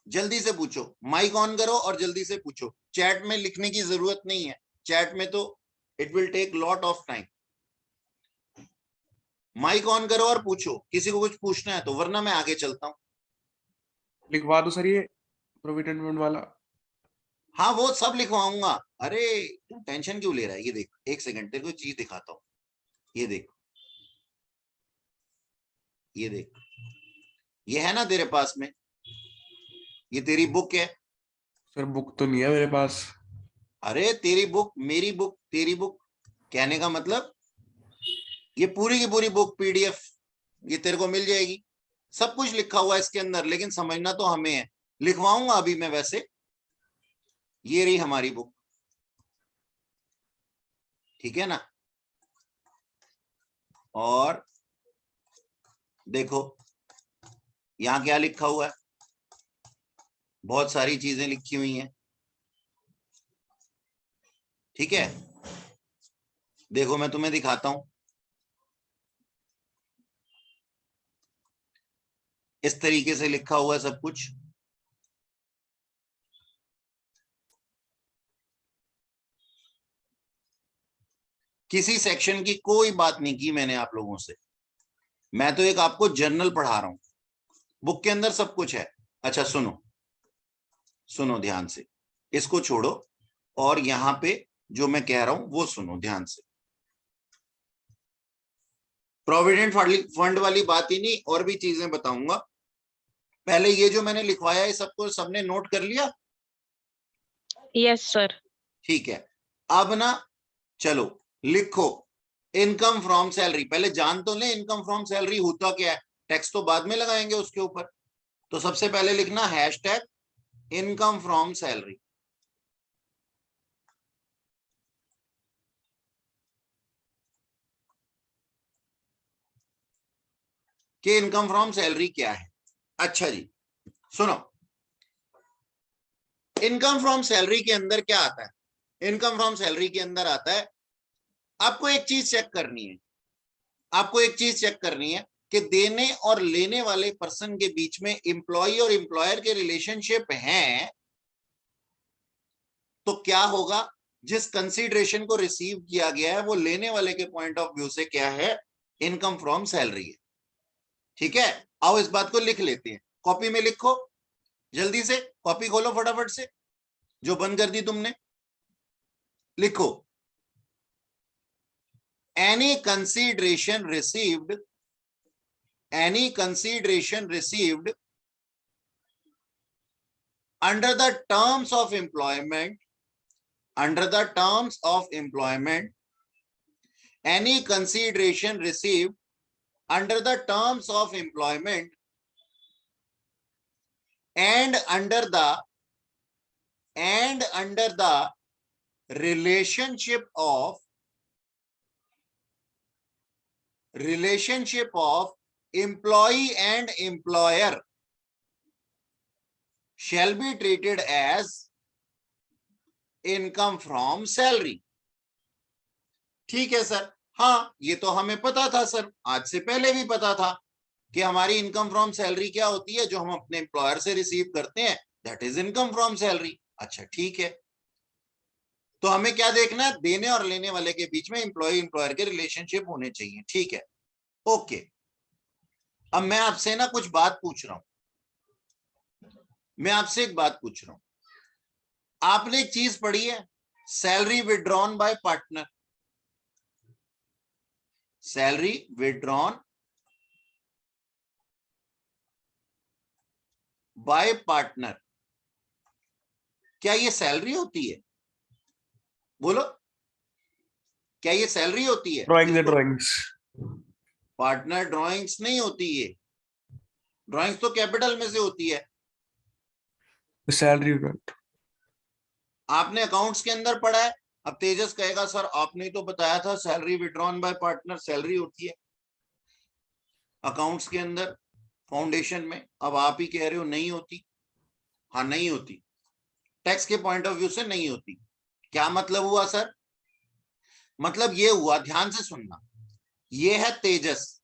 जल्दी से पूछो। माइक ऑन करो और जल्दी से पूछो। चैट में लिखने की जरूरत नहीं है, चैट में तो it will take lot of time. Mic on करो और पूछो, किसी को कुछ पूछना है तो, वरना मैं आगे चलता हूँ। लिखवा दो सर ये प्रोविडेंट फंड वाला। हाँ वो सब लिखवाऊंगा। अरे तू टेंशन क्यों ले रहा है? ये देख, एक सेकंड, तेरे को चीज दिखाता हूँ। ये देख, ये देख, ये है ना तेरे पास में, ये तेरी बुक है। सर बुक तो नहीं है मेरे पास। अरे तेरी बुक, मेरी बुक, तेरी बुक, कहने का मतलब ये पूरी की पूरी बुक पीडीएफ ये तेरे को मिल जाएगी। सब कुछ लिखा हुआ है इसके अंदर, लेकिन समझना तो हमें है। लिखवाऊंगा अभी मैं वैसे। ये रही हमारी बुक, ठीक है ना। और देखो यहां क्या लिखा हुआ है, बहुत सारी चीजें लिखी हुई हैं, ठीक है। देखो मैं तुम्हें दिखाता हूं, इस तरीके से लिखा हुआ है सब कुछ। किसी सेक्शन की कोई बात नहीं की मैंने आप लोगों से, मैं तो एक आपको जर्नल पढ़ा रहा हूं। बुक के अंदर सब कुछ है। अच्छा सुनो, सुनो ध्यान से, इसको छोड़ो और यहां पे जो मैं कह रहा हूं वो सुनो ध्यान से। प्रोविडेंट फंड वाली बात ही नहीं, और भी चीजें बताऊंगा। पहले ये जो मैंने लिखवाया है सबको सबने नोट कर लिया? Yes sir. ठीक है। अब ना चलो लिखो, इनकम फ्रॉम सैलरी। पहले जान तो ले इनकम फ्रॉम सैलरी होता क्या है, टैक्स तो बाद में लगाएंगे उसके ऊपर। तो सबसे पहले लिखना हैशटैग इनकम फ्रॉम सैलरी। कि इनकम फ्रॉम सैलरी क्या है। अच्छा जी सुनो, इनकम फ्रॉम सैलरी के अंदर क्या आता है? इनकम फ्रॉम सैलरी के अंदर आता है, आपको एक चीज चेक करनी है, आपको एक चीज चेक करनी है कि देने और लेने वाले पर्सन के बीच में एम्प्लॉय और एम्प्लॉयर के रिलेशनशिप हैं, तो क्या होगा? जिस कंसीडरेशन को रिसीव किया गया है वो लेने वाले के पॉइंट ऑफ व्यू से क्या है? इनकम फ्रॉम सैलरी है। ठीक है, आओ इस बात को लिख लेते हैं। कॉपी में लिखो, जल्दी से कॉपी खोलो फटाफट से, जो बंद कर दी तुमने। लिखो, any consideration received, any consideration received under the terms of employment, under the terms of employment, any consideration received under the terms of employment and under the relationship of employee and employer shall be treated as income from salary। ठीक है sir, हाँ ये तो हमें पता था sir, आज से पहले भी पता था कि हमारी इनकम फ्रॉम सैलरी क्या होती है, जो हम अपने एम्प्लॉयर से रिसीव करते हैं, that is income from salary. अच्छा ठीक है, तो हमें क्या देखना है? देने और लेने वाले के बीच में एम्प्लॉय एम्प्लॉयर के रिलेशनशिप होने चाहिए। ठीक है, ओके। अब मैं आपसे ना कुछ बात पूछ रहा हूं, मैं आपसे एक बात पूछ रहा हूं। आपने एक चीज पढ़ी है, salary withdrawn bye partner. Salary withdrawn bye partner, क्या ये सैलरी होती है? बोलो, क्या ये सैलरी होती है? ड्राइंग्स है ड्राइंग्स। पार्टनर ड्राइंग्स नहीं होती, ये ड्राइंग्स तो कैपिटल में से होती है। सैलरी। आपने अकाउंट्स के अंदर पढ़ा है। अब तेजस कहेगा सर आपने तो बताया था salary withdrawn bye partner salary होती है अकाउंट्स के अंदर, फाउंडेशन में। अब आप ही कह रहे हो नहीं होती। हाँ नहीं होती, टैक्स के पॉइंट ऑफ व्यू से नहीं होती। क्या मतलब हुआ सर? मतलब ये हुआ, ध्यान से सुनना, ये है तेजस,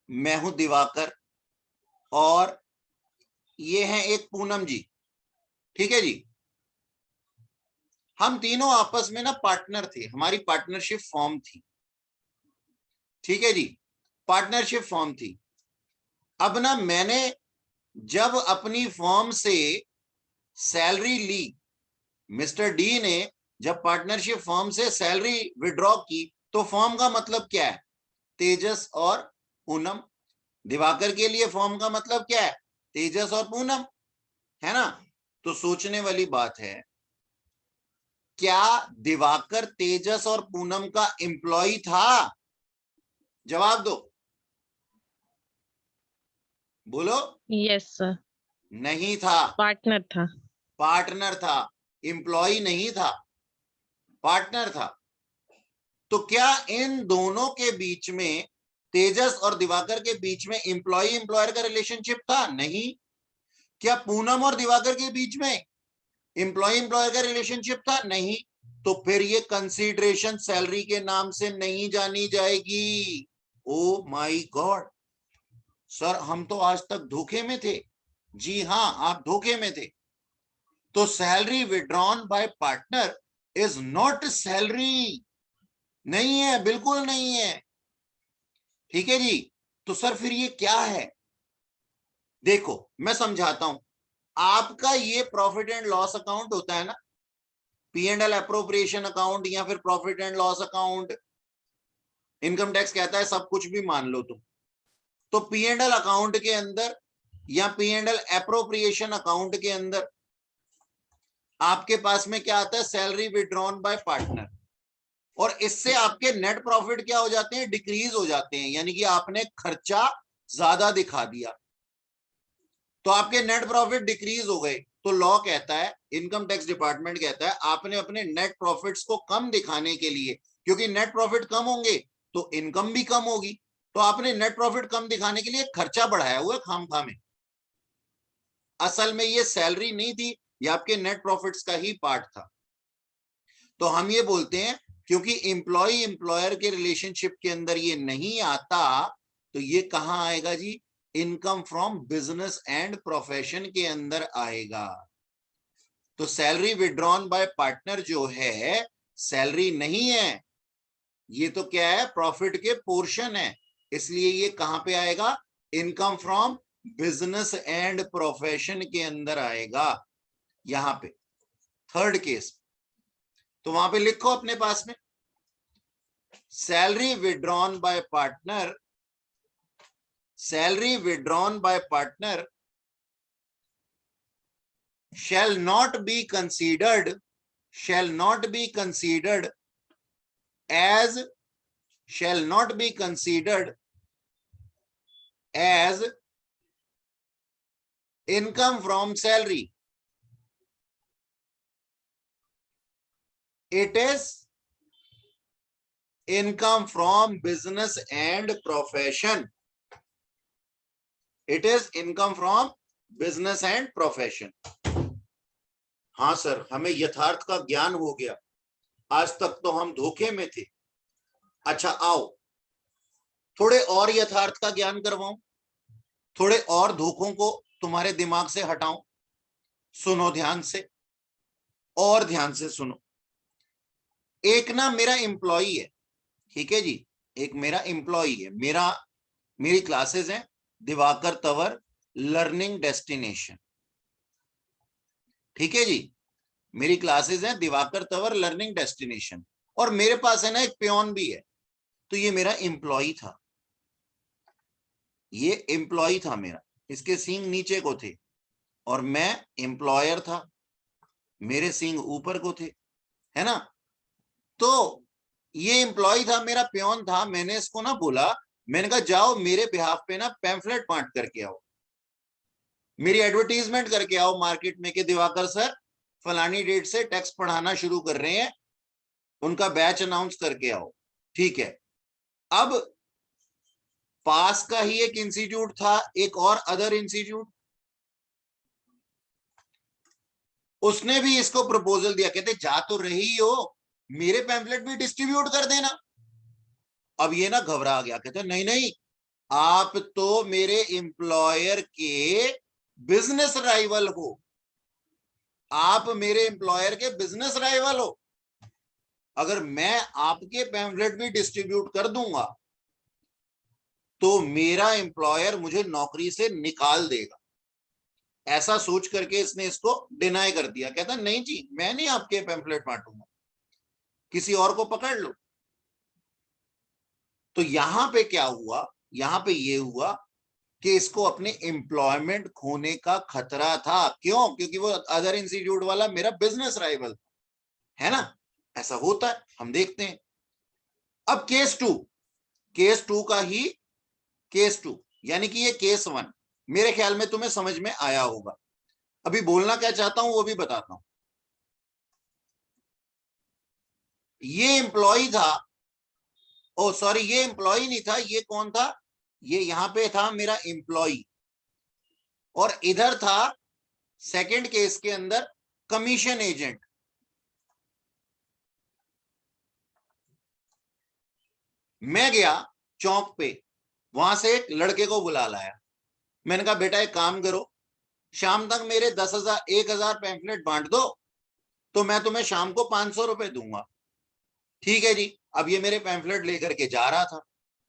मैं हूं दिवाकर, और ये है एक पूनम जी। ठीक है जी, हम तीनों आपस में ना पार्टनर थे, हमारी पार्टनरशिप फॉर्म थी। ठीक है जी, पार्टनरशिप फॉर्म थी। अब ना मैंने जब अपनी फॉर्म से सैलरी ली, मिस्टर डी ने जब पार्टनरशिप फॉर्म से सैलरी विड्रॉ की, तो फॉर्म का मतलब क्या है? तेजस और पूनम। दिवाकर के लिए फॉर्म का मतलब क्या है? तेजस और पूनम, है ना? तो सोचने वाली बात है, क्या दिवाकर तेजस और पूनम का एम्प्लॉय था? जवाब दो, बोलो। Yes, sir. नहीं था, Partner था. पार्टनर था, एम्प्लॉय नहीं था, पार्टनर था। तो क्या इन दोनों के बीच में, तेजस और दिवाकर के बीच में एम्प्लॉय एम्प्लॉयर का रिलेशनशिप था? नहीं। क्या पूनम और दिवाकर के बीच में एम्प्लॉय एम्प्लॉयर का रिलेशनशिप था? नहीं। तो फिर ये कंसीडरेशन सैलरी के नाम से नहीं जानी जाएगी। ओ माय गॉड सर, हम तो आज तक धोखे में थे। जी हाँ, आप धोखे में थे। तो salary withdrawn bye partner is not salary, नहीं है, बिल्कुल नहीं है। ठीक है जी। तो सर फिर ये क्या है? देखो मैं समझाता हूं। आपका ये प्रॉफिट एंड लॉस अकाउंट होता है ना, P&L अप्रोप्रिएशन अकाउंट या फिर profit and loss account, income tax कहता है सब कुछ भी मान लो तुम। तो P&L अकाउंट के अंदर या P&L अप्रोप्रिएशन अकाउंट के अंदर आपके पास में क्या आता है? Salary withdrawn bye partner. और इससे आपके नेट प्रॉफिट क्या हो जाते हैं? डिक्रीज हो जाते हैं, यानी कि आपने खर्चा ज्यादा दिखा दिया तो आपके नेट प्रॉफिट डिक्रीज हो गए। तो लॉ कहता है, इनकम टैक्स डिपार्टमेंट कहता है, आपने अपने नेट प्रॉफिट्स को कम दिखाने के लिए, क्योंकि नेट प्रॉफिट कम होंगे तो इनकम भी कम होगी, तो आपने नेट प्रॉफिट कम दिखाने के लिए खर्चा बढ़ाया हुआ खामखा में। असल में ये सैलरी नहीं थी, ये आपके नेट प्रॉफिट्स का ही पार्ट था। तो हम ये बोलते हैं क्योंकि एम्प्लॉय एम्प्लॉयर के रिलेशनशिप के अंदर ये नहीं आता, तो ये कहां आएगा जी? Income from business and profession के अंदर आएगा। तो सैलरी विड्रॉन बाय पार्टनर जो है सैलरी नहीं है, ये तो क्या है? प्रॉफिट के पोर्शन है, इसलिए ये कहां पे आएगा? Income from business and profession के अंदर आएगा, यहां पे थर्ड केस। तो वहां पे लिखो अपने पास में, salary withdrawn bye partner, salary withdrawn bye partner shall not be considered as income from salary. It is income from business and profession. It is income from business and profession. हाँ sir, हमें यथार्थ का ज्ञान हो गया, आज तक तो हम धोखे में थे। अच्छा आओ थोड़े और यथार्थ का ज्ञान करवाऊं, थोड़े और धोखों को तुम्हारे दिमाग से हटाऊं। सुनो ध्यान से, और ध्यान से सुनो। एक ना मेरा एम्प्लॉई है, ठीक है जी, एक मेरा एम्प्लॉई है, मेरी क्लासेस हैं दिवाकर तंवर लर्निंग डेस्टिनेशन, ठीक है जी, मेरी क्लासेस हैं दिवाकर तंवर लर्निंग डेस्टिनेशन, और मेरे पास है ना एक पियोन भी है। तो ये मेरा एम्प्लॉई था, ये एम्प्लॉई था मेरा, इसके सींग नीचे को थे और मैं एम्प्लॉयर था, मेरे सींग ऊपर को थे, है ना? तो ये एम्प्लॉय था, मेरा पियोन था। मैंने इसको ना बोला, मैंने कहा जाओ मेरे बिहाफ पे ना पैम्फलेट बांट करके आओ, मेरी एडवर्टीजमेंट करके आओ मार्केट में कि दिवाकर सर फलानी डेट से टैक्स पढ़ाना शुरू कर रहे हैं, उनका बैच अनाउंस करके आओ। ठीक है, अब पास का ही एक इंस्टीट्यूट था, एक और अदर इंस्टीट्यूट, उसने भी इसको प्रपोजल दिया, कहते जा तो रही हो, मेरे पैम्फलेट भी डिस्ट्रीब्यूट कर देना। अब ये ना घबरा गया, कहते नहीं नहीं, आप तो मेरे एम्प्लॉयर के बिजनेस राइवल हो, आप मेरे एम्प्लॉयर के बिजनेस राइवल हो, अगर मैं आपके पैम्फलेट भी डिस्ट्रीब्यूट कर दूंगा तो मेरा एम्प्लॉयर मुझे नौकरी से निकाल देगा, ऐसा सोच करके इसने इसको डिनाई कर दिया। कहता नहीं जी, मैं नहीं आपके पैम्फलेट बांटूंगा, किसी और को पकड़ लो। तो यहां पे क्या हुआ, यहां पे ये हुआ कि इसको अपने एम्प्लॉयमेंट खोने का खतरा था। क्यों? क्योंकि वो अदर इंस्टीट्यूट वाला मेरा बिजनेस राइवल है ना, ऐसा होता है, हम देखते हैं। अब केस टू का ही केस टू, यानी कि ये केस वन मेरे ख्याल में तुम्हें समझ में आया होगा। अभी बोलना क्या चाहता हूं वो भी बताता हूं। ये एम्प्लॉय था, ओ सॉरी, ये एम्प्लॉय नहीं था, ये कौन था, ये यहां पे था मेरा एम्प्लॉय, और इधर था सेकंड केस के अंदर कमीशन एजेंट। मैं गया चौक पे, वहां से एक लड़के को बुला लाया। मैंने कहा बेटा एक काम करो, शाम तक मेरे 10,000 1,000 पैम्फलेट बांट दो, तो मैं तुम्हें शाम को 500 रुपए दूंगा। ठीक है जी। अब ये मेरे पैम्फलेट लेकर के जा रहा था,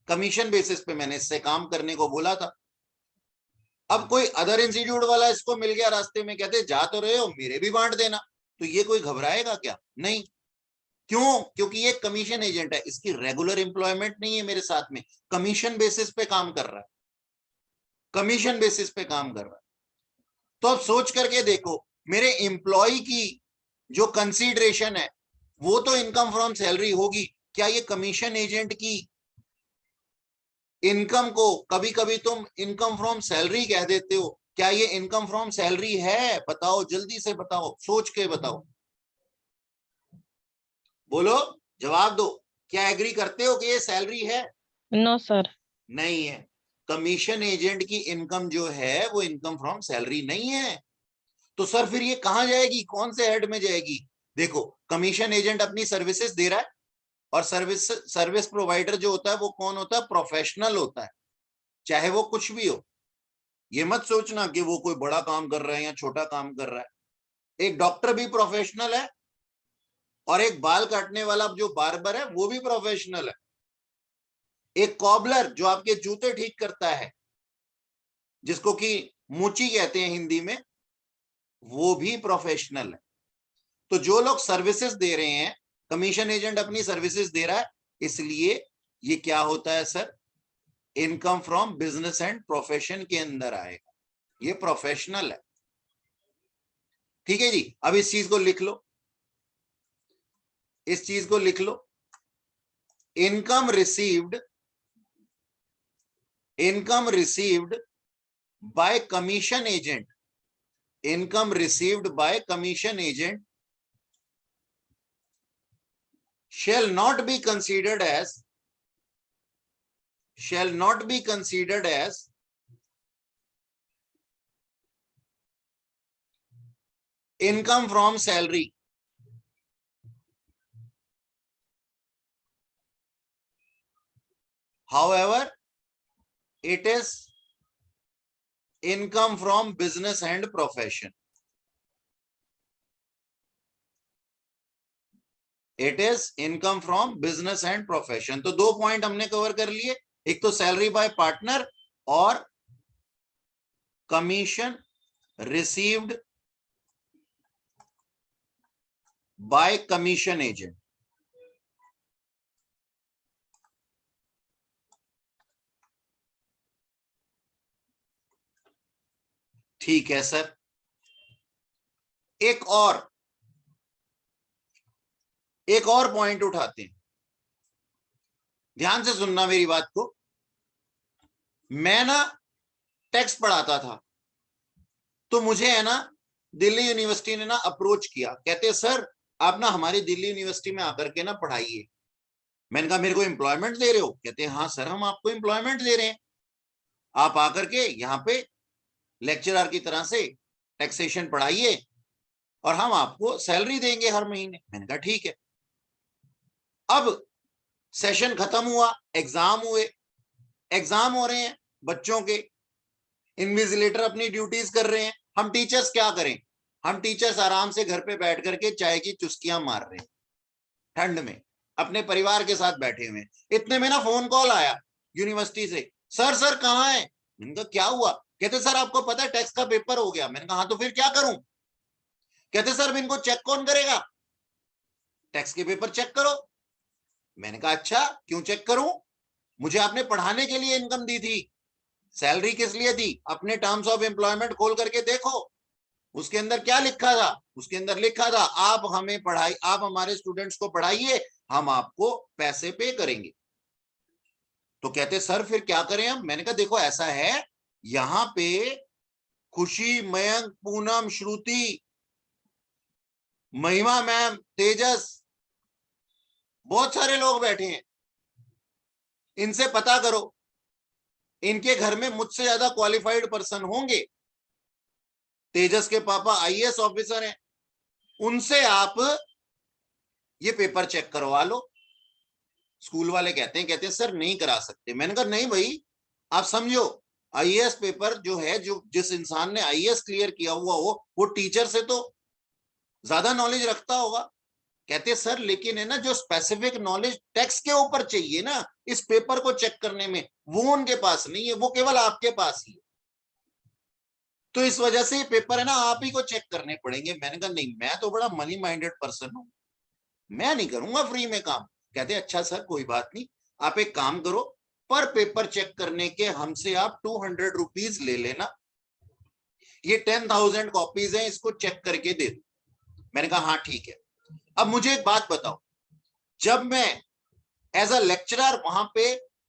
कमीशन बेसिस पे मैंने इससे काम करने को बोला था। अब कोई अदर इंस्टीट्यूट वाला इसको मिल गया रास्ते में, कहते जा तो रहे हो, मेरे भी बांट देना। तो ये कोई घबराएगा क्या? नहीं। क्यों? क्योंकि ये कमीशन एजेंट है, इसकी रेगुलर एम्प्लॉयमेंट नहीं है मेरे साथ में, कमीशन बेसिस पे काम कर रहा है, कमीशन बेसिस पे काम कर रहा है। तो अब सोच करके देखो, मेरे एम्प्लॉय की जो कंसीडरेशन है वो तो इनकम फ्रॉम सैलरी होगी। क्या ये कमीशन एजेंट की इनकम को कभी कभी तुम इनकम फ्रॉम सैलरी कह देते हो, क्या ये इनकम फ्रॉम सैलरी है? बताओ, जल्दी से बताओ, सोच के बताओ, बोलो, जवाब दो। क्या एग्री करते हो कि ये सैलरी है? No, sir. नहीं है। कमीशन एजेंट की इनकम जो है वो इनकम फ्रॉम सैलरी नहीं है। तो सर फिर ये कहां जाएगी, कौन से हेड में जाएगी? देखो, कमीशन एजेंट अपनी सर्विसेज दे रहा है, और सर्विस प्रोवाइडर जो होता है वो कौन होता है? प्रोफेशनल होता है, चाहे वो कुछ भी हो। ये मत सोचना कि वो कोई बड़ा काम कर रहा है या छोटा काम कर रहा है। एक डॉक्टर भी प्रोफेशनल है, और एक बाल काटने वाला जो बार्बर है वो भी प्रोफेशनल है। एक कॉबलर जो आपके जूते ठीक करता है, जिसको कि मूची कहते हैं हिंदी में, वो भी प्रोफेशनल है। तो जो लोग सर्विसेज दे रहे हैं, कमीशन एजेंट अपनी सर्विसेज दे रहा है, इसलिए ये क्या होता है sir? Income from business and profession के अंदर आएगा, ये प्रोफेशनल है। ठीक है जी। अब इस चीज को लिख लो, इस चीज को लिख लो। Income received by commission agent, income received by commission agent shall not be considered as income from salary. However, it is income from business and profession. It is income from business and profession. तो दो point हमने cover कर लिए, एक तो salary bye partner और commission received by commission agent. ठीक है सर। एक और पॉइंट उठाते हैं, ध्यान से सुनना मेरी बात को। मैं ना टैक्स पढ़ाता था, तो मुझे है ना दिल्ली यूनिवर्सिटी ने ना अप्रोच किया, कहते सर आप ना हमारी दिल्ली यूनिवर्सिटी में आकर के ना पढ़ाइए। मैंने कहा मेरे को एम्प्लॉयमेंट दे रहे हो? कहते हैं हाँ सर हम आपको एम्प्लॉयमेंट दे रहे हैं, आप आकर के यहाँ पे लेक्चरर की तरह से टैक्सेशन पढ़ाइए और हम आपको सैलरी देंगे हर महीने। मैंने कहा ठीक है। अब सेशन खत्म हुआ, एग्जाम हुए, एग्जाम हो रहे हैं बच्चों के, इन्विजिलेटर अपनी ड्यूटीज कर रहे हैं, हम टीचर्स क्या करें? हम टीचर्स आराम से घर पे बैठ करके चाय की चुस्कियां मार रहे हैं, ठंड में अपने परिवार के साथ बैठे हुए। इतने में ना फोन कॉल आया यूनिवर्सिटी से, सर सर कहाँ है? मैंने कहा क्या हुआ? कहते सर आपको पता है टैक्स का पेपर हो गया। मैंने कहा हाँ तो फिर क्या करूं? कहते सर इनको चेक कौन करेगा? टैक्स के पेपर चेक करो। मैंने कहा अच्छा क्यों चेक करूं? मुझे आपने पढ़ाने के लिए इनकम दी थी, सैलरी किस लिए दी? अपने टर्म्स ऑफ एम्प्लॉयमेंट खोल करके देखो, उसके अंदर क्या लिखा था? उसके अंदर लिखा था आप हमें पढ़ाई, आप हमारे स्टूडेंट्स को पढ़ाइए, हम आपको पैसे पे करेंगे। तो कहते सर फिर क्या करें हम? मैंने कहा देखो ऐसा है, यहां पे खुशी, मयंक, पूनम, श्रुति, महिमा मैम, तेजस, बहुत सारे लोग बैठे हैं, इनसे पता करो, इनके घर में मुझसे ज्यादा क्वालिफाइड पर्सन होंगे। तेजस के पापा आईएएस ऑफिसर हैं, उनसे आप ये पेपर चेक करवा लो। स्कूल वाले कहते हैं सर नहीं करा सकते। मैंने कहा नहीं भाई, आप समझो, आईएएस पेपर जो है, जो जिस इंसान ने आईएएस क्लियर किया हुआ हो वो टीचर से तो ज्यादा नॉलेज रखता होगा। कहते सर लेकिन है ना, जो स्पेसिफिक नॉलेज टैक्स के ऊपर चाहिए ना इस पेपर को चेक करने में, वो उनके पास नहीं है, वो केवल आपके पास ही है। तो इस वजह से ये पेपर है ना आप ही को चेक करने पड़ेंगे। मैंने कहा नहीं, मैं तो बड़ा मनी माइंडेड पर्सन हूं, मैं नहीं करूंगा फ्री में काम। कहते अच्छा सर कोई बात नहीं, आप एक काम करो, पर पेपर चेक करने के हमसे आप 200 रुपीज ले लेना, ये 10,000 कॉपीज हैं, इसको चेक करके दे दो। मैंने कहा हाँ ठीक है। अब मुझे एक बात बताओ, जब मैं एज अ लेक्चरर वहां पे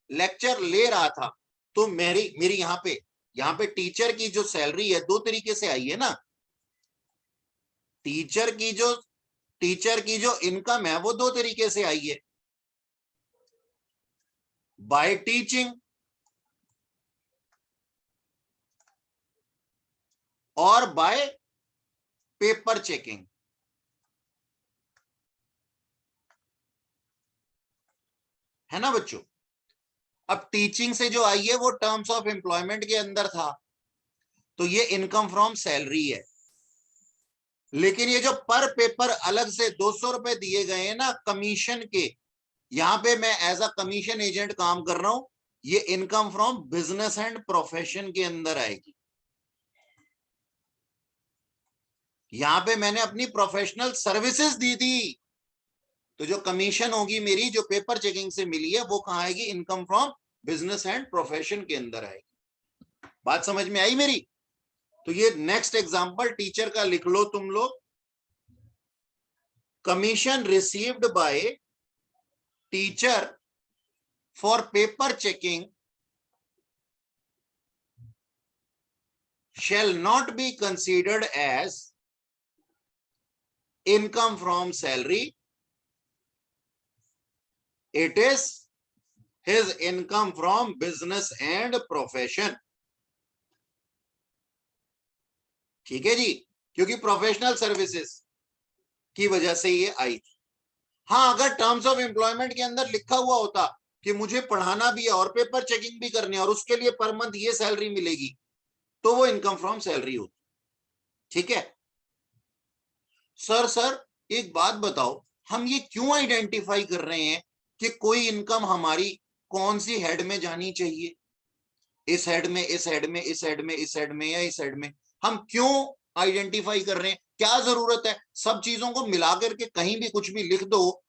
लेक्चर ले रहा था तो मेरी मेरी यहाँ पे टीचर की जो सैलरी है दो तरीके से आई है ना। टीचर की जो इनकम है वो दो तरीके से आई है, बाय टीचिंग और बाय पेपर चेकिंग, है ना बच्चों। अब टीचिंग से जो आई है वो टर्म्स ऑफ एम्प्लॉयमेंट के अंदर था, तो ये इनकम फ्रॉम सैलरी है। लेकिन ये जो पर पेपर अलग से 200 रुपए दिए गए हैं ना कमीशन के, यहां पे मैं एज अ कमीशन एजेंट काम कर रहा हूं, ये income from business and profession के अंदर आएगी। यहां पे मैंने अपनी प्रोफेशनल सर्विसेज दी थी, तो जो कमीशन होगी मेरी जो पेपर चेकिंग से मिली है वो कहां आएगी? Income from business and profession के अंदर आएगी। बात समझ में आई मेरी? तो ये नेक्स्ट एग्जांपल टीचर का लिख लो तुम लोग, commission received by teacher for paper checking shall not be considered as income from salary, it is his income from business and profession। ठीक है जी, क्योंकि प्रोफेशनल सर्विसेज की वजह से ये आई थी। हाँ अगर टर्म्स ऑफ एम्प्लॉयमेंट के अंदर लिखा हुआ होता कि मुझे पढ़ाना भी है और पेपर चेकिंग भी करनी है और उसके लिए पर मंथ ये सैलरी मिलेगी, तो वो इनकम फ्रॉम सैलरी होती। ठीक है सर एक बात बताओ, हम ये क्यों आइडेंटिफाई कर रहे हैं कि कोई इनकम हमारी कौन सी हेड में जानी चाहिए? इस हेड में, इस हेड में, इस हेड में, इस हेड में या इस हेड में? हम क्यों आइडेंटिफाई कर रहे हैं? क्या जरूरत है? सब चीजों को मिलाकर के कहीं भी कुछ भी लिख दो,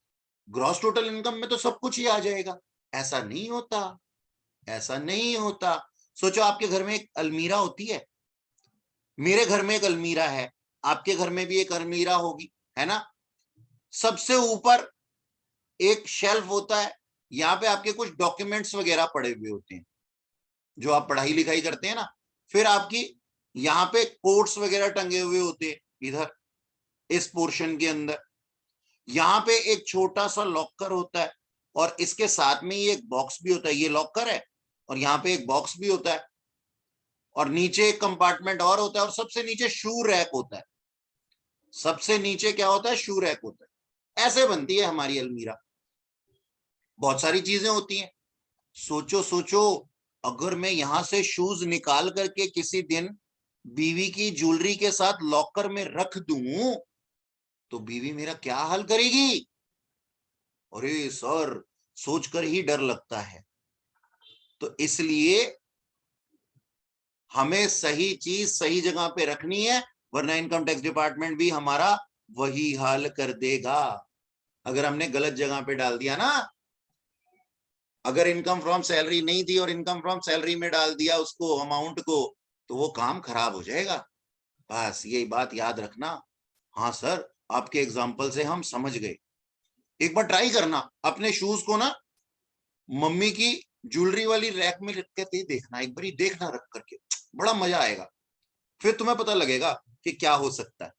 ग्रॉस टोटल इनकम में तो सब कुछ ही आ जाएगा। ऐसा नहीं होता, ऐसा नहीं होता। सोचो आपके घर में एक अलमीरा होती है, मेरे घर में एक अलमीरा है, आपके घर में भी एक अलमीरा होगी, है ना। सबसे ऊपर एक शेल्फ होता है, यहाँ पे आपके कुछ डॉक्यूमेंट्स वगैरह पड़े हुए होते हैं जो आप पढ़ाई लिखाई करते हैं ना। फिर आपकी यहाँ पे कोट्स वगैरह टंगे हुए होते हैं इधर इस पोर्शन के अंदर। यहाँ पे एक छोटा सा लॉकर होता है और इसके साथ में ये एक बॉक्स भी होता है, ये लॉकर है और यहाँ पे एक बॉक्स भी होता है और नीचे एक कंपार्टमेंट और होता है और सबसे नीचे शू रैक होता है। सबसे नीचे क्या होता है? शू रैक होता है। ऐसे बनती है हमारी अलमीरा, बहुत सारी चीजें होती हैं। सोचो सोचो, अगर मैं यहां से शूज निकाल करके किसी दिन बीवी की ज्वेलरी के साथ लॉकर में रख दूं तो बीवी मेरा क्या हाल करेगी? अरे सर, सोचकर ही डर लगता है। तो इसलिए हमें सही चीज सही जगह पे रखनी है, वरना इनकम टैक्स डिपार्टमेंट भी हमारा वही हाल कर देगा अगर हमने गलत जगह पे डाल दिया ना। अगर इनकम फ्रॉम सैलरी नहीं दी और इनकम फ्रॉम सैलरी में डाल दिया उसको अमाउंट को, तो वो काम खराब हो जाएगा। बस यही बात याद रखना। हाँ सर, आपके एग्जाम्पल से हम समझ गए। एक बार ट्राई करना, अपने शूज को ना मम्मी की ज्वेलरी वाली रैक में रख के देखना, एक बार देखना रख करके, बड़ा मजा आएगा। फिर तुम्हें पता लगेगा कि क्या हो सकता है।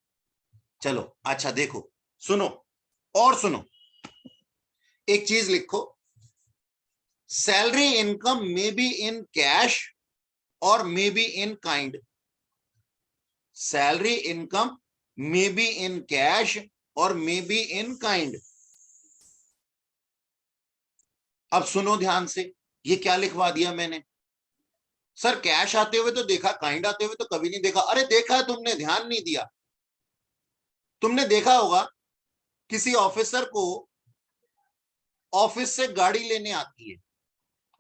चलो अच्छा देखो, सुनो और सुनो, एक चीज लिखो, salary income may be in cash और may be in kind. Salary income may be in cash और मे बी इन काइंड। अब सुनो ध्यान से, ये क्या लिखवा दिया मैंने? सर कैश आते हुए तो देखा, काइंड आते हुए तो कभी नहीं देखा। अरे देखा है तुमने, ध्यान नहीं दिया। तुमने देखा होगा किसी ऑफिसर को ऑफिस से गाड़ी लेने आती है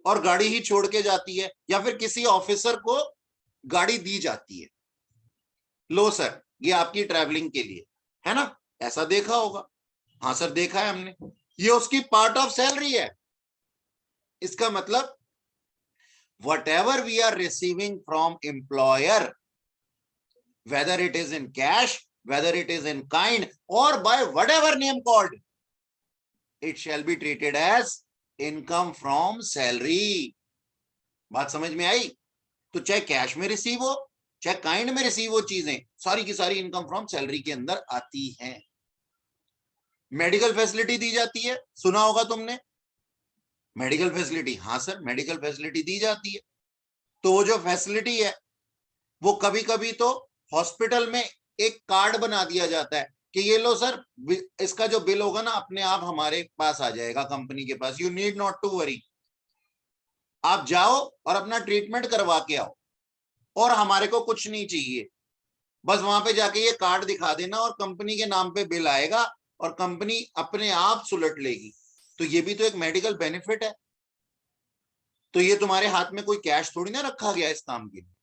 और गाड़ी ही छोड़ के जाती है, या फिर किसी ऑफिसर को गाड़ी दी जाती है, लो सर ये आपकी ट्रैवलिंग के लिए, है ना? ऐसा देखा होगा। हाँ सर देखा है हमने। ये उसकी पार्ट ऑफ सैलरी है। इसका मतलब whatever we are receiving from employer, whether it is in cash, whether it is in kind, or by whatever name called, it shall be treated as income from salary. बात समझ में आई? तो चाहे cash में receive हो चाहे kind में receive हो, चीजें सारी की सारी इनकम फ्रॉम सैलरी के अंदर आती हैं। मेडिकल फैसिलिटी दी जाती है, सुना होगा तुमने, मेडिकल फैसिलिटी। हाँ सर मेडिकल फैसिलिटी दी जाती है। तो वो जो फैसिलिटी है वो कभी कभी तो हॉस्पिटल में एक कार्ड बना दिया जाता है कि ये लो सर, इसका जो बिल होगा ना अपने आप हमारे पास आ जाएगा, कंपनी के पास, you need not to worry. आप जाओ और अपना ट्रीटमेंट करवा के आओ और हमारे को कुछ नहीं चाहिए, बस वहां पे जाके ये कार्ड दिखा देना और कंपनी के नाम पे बिल आएगा और कंपनी अपने आप सुलट लेगी। तो ये भी तो एक मेडिकल बेनिफिट है। तो ये तुम्हारे हाथ में कोई कैश थोड़ी ना रखा गया इस काम के लिए।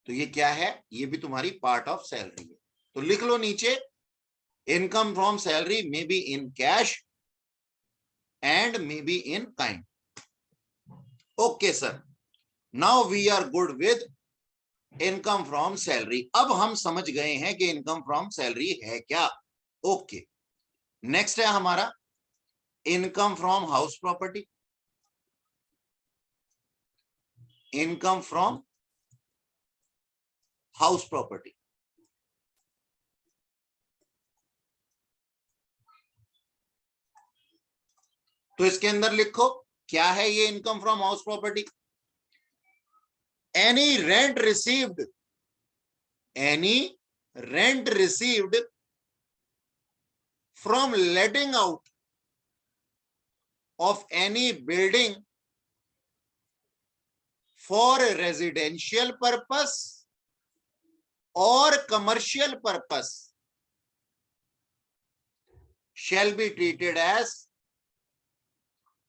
तो ये क्या है? ये भी तुम्हारी पार्ट ऑफ सैलरी है। तो लिख लो नीचे, income from salary may be in cash and may be in kind. Okay sir, now we are good with income from salary. अब हम समझ गए हैं कि इनकम फ्रॉम सैलरी है क्या। ओके, नेक्स्ट है हमारा income from house property. Income from house property, तो इसके अंदर लिखो क्या है ये income from house property. Any rent received, any rent received from letting out of any building for residential purpose or commercial purpose shall be treated as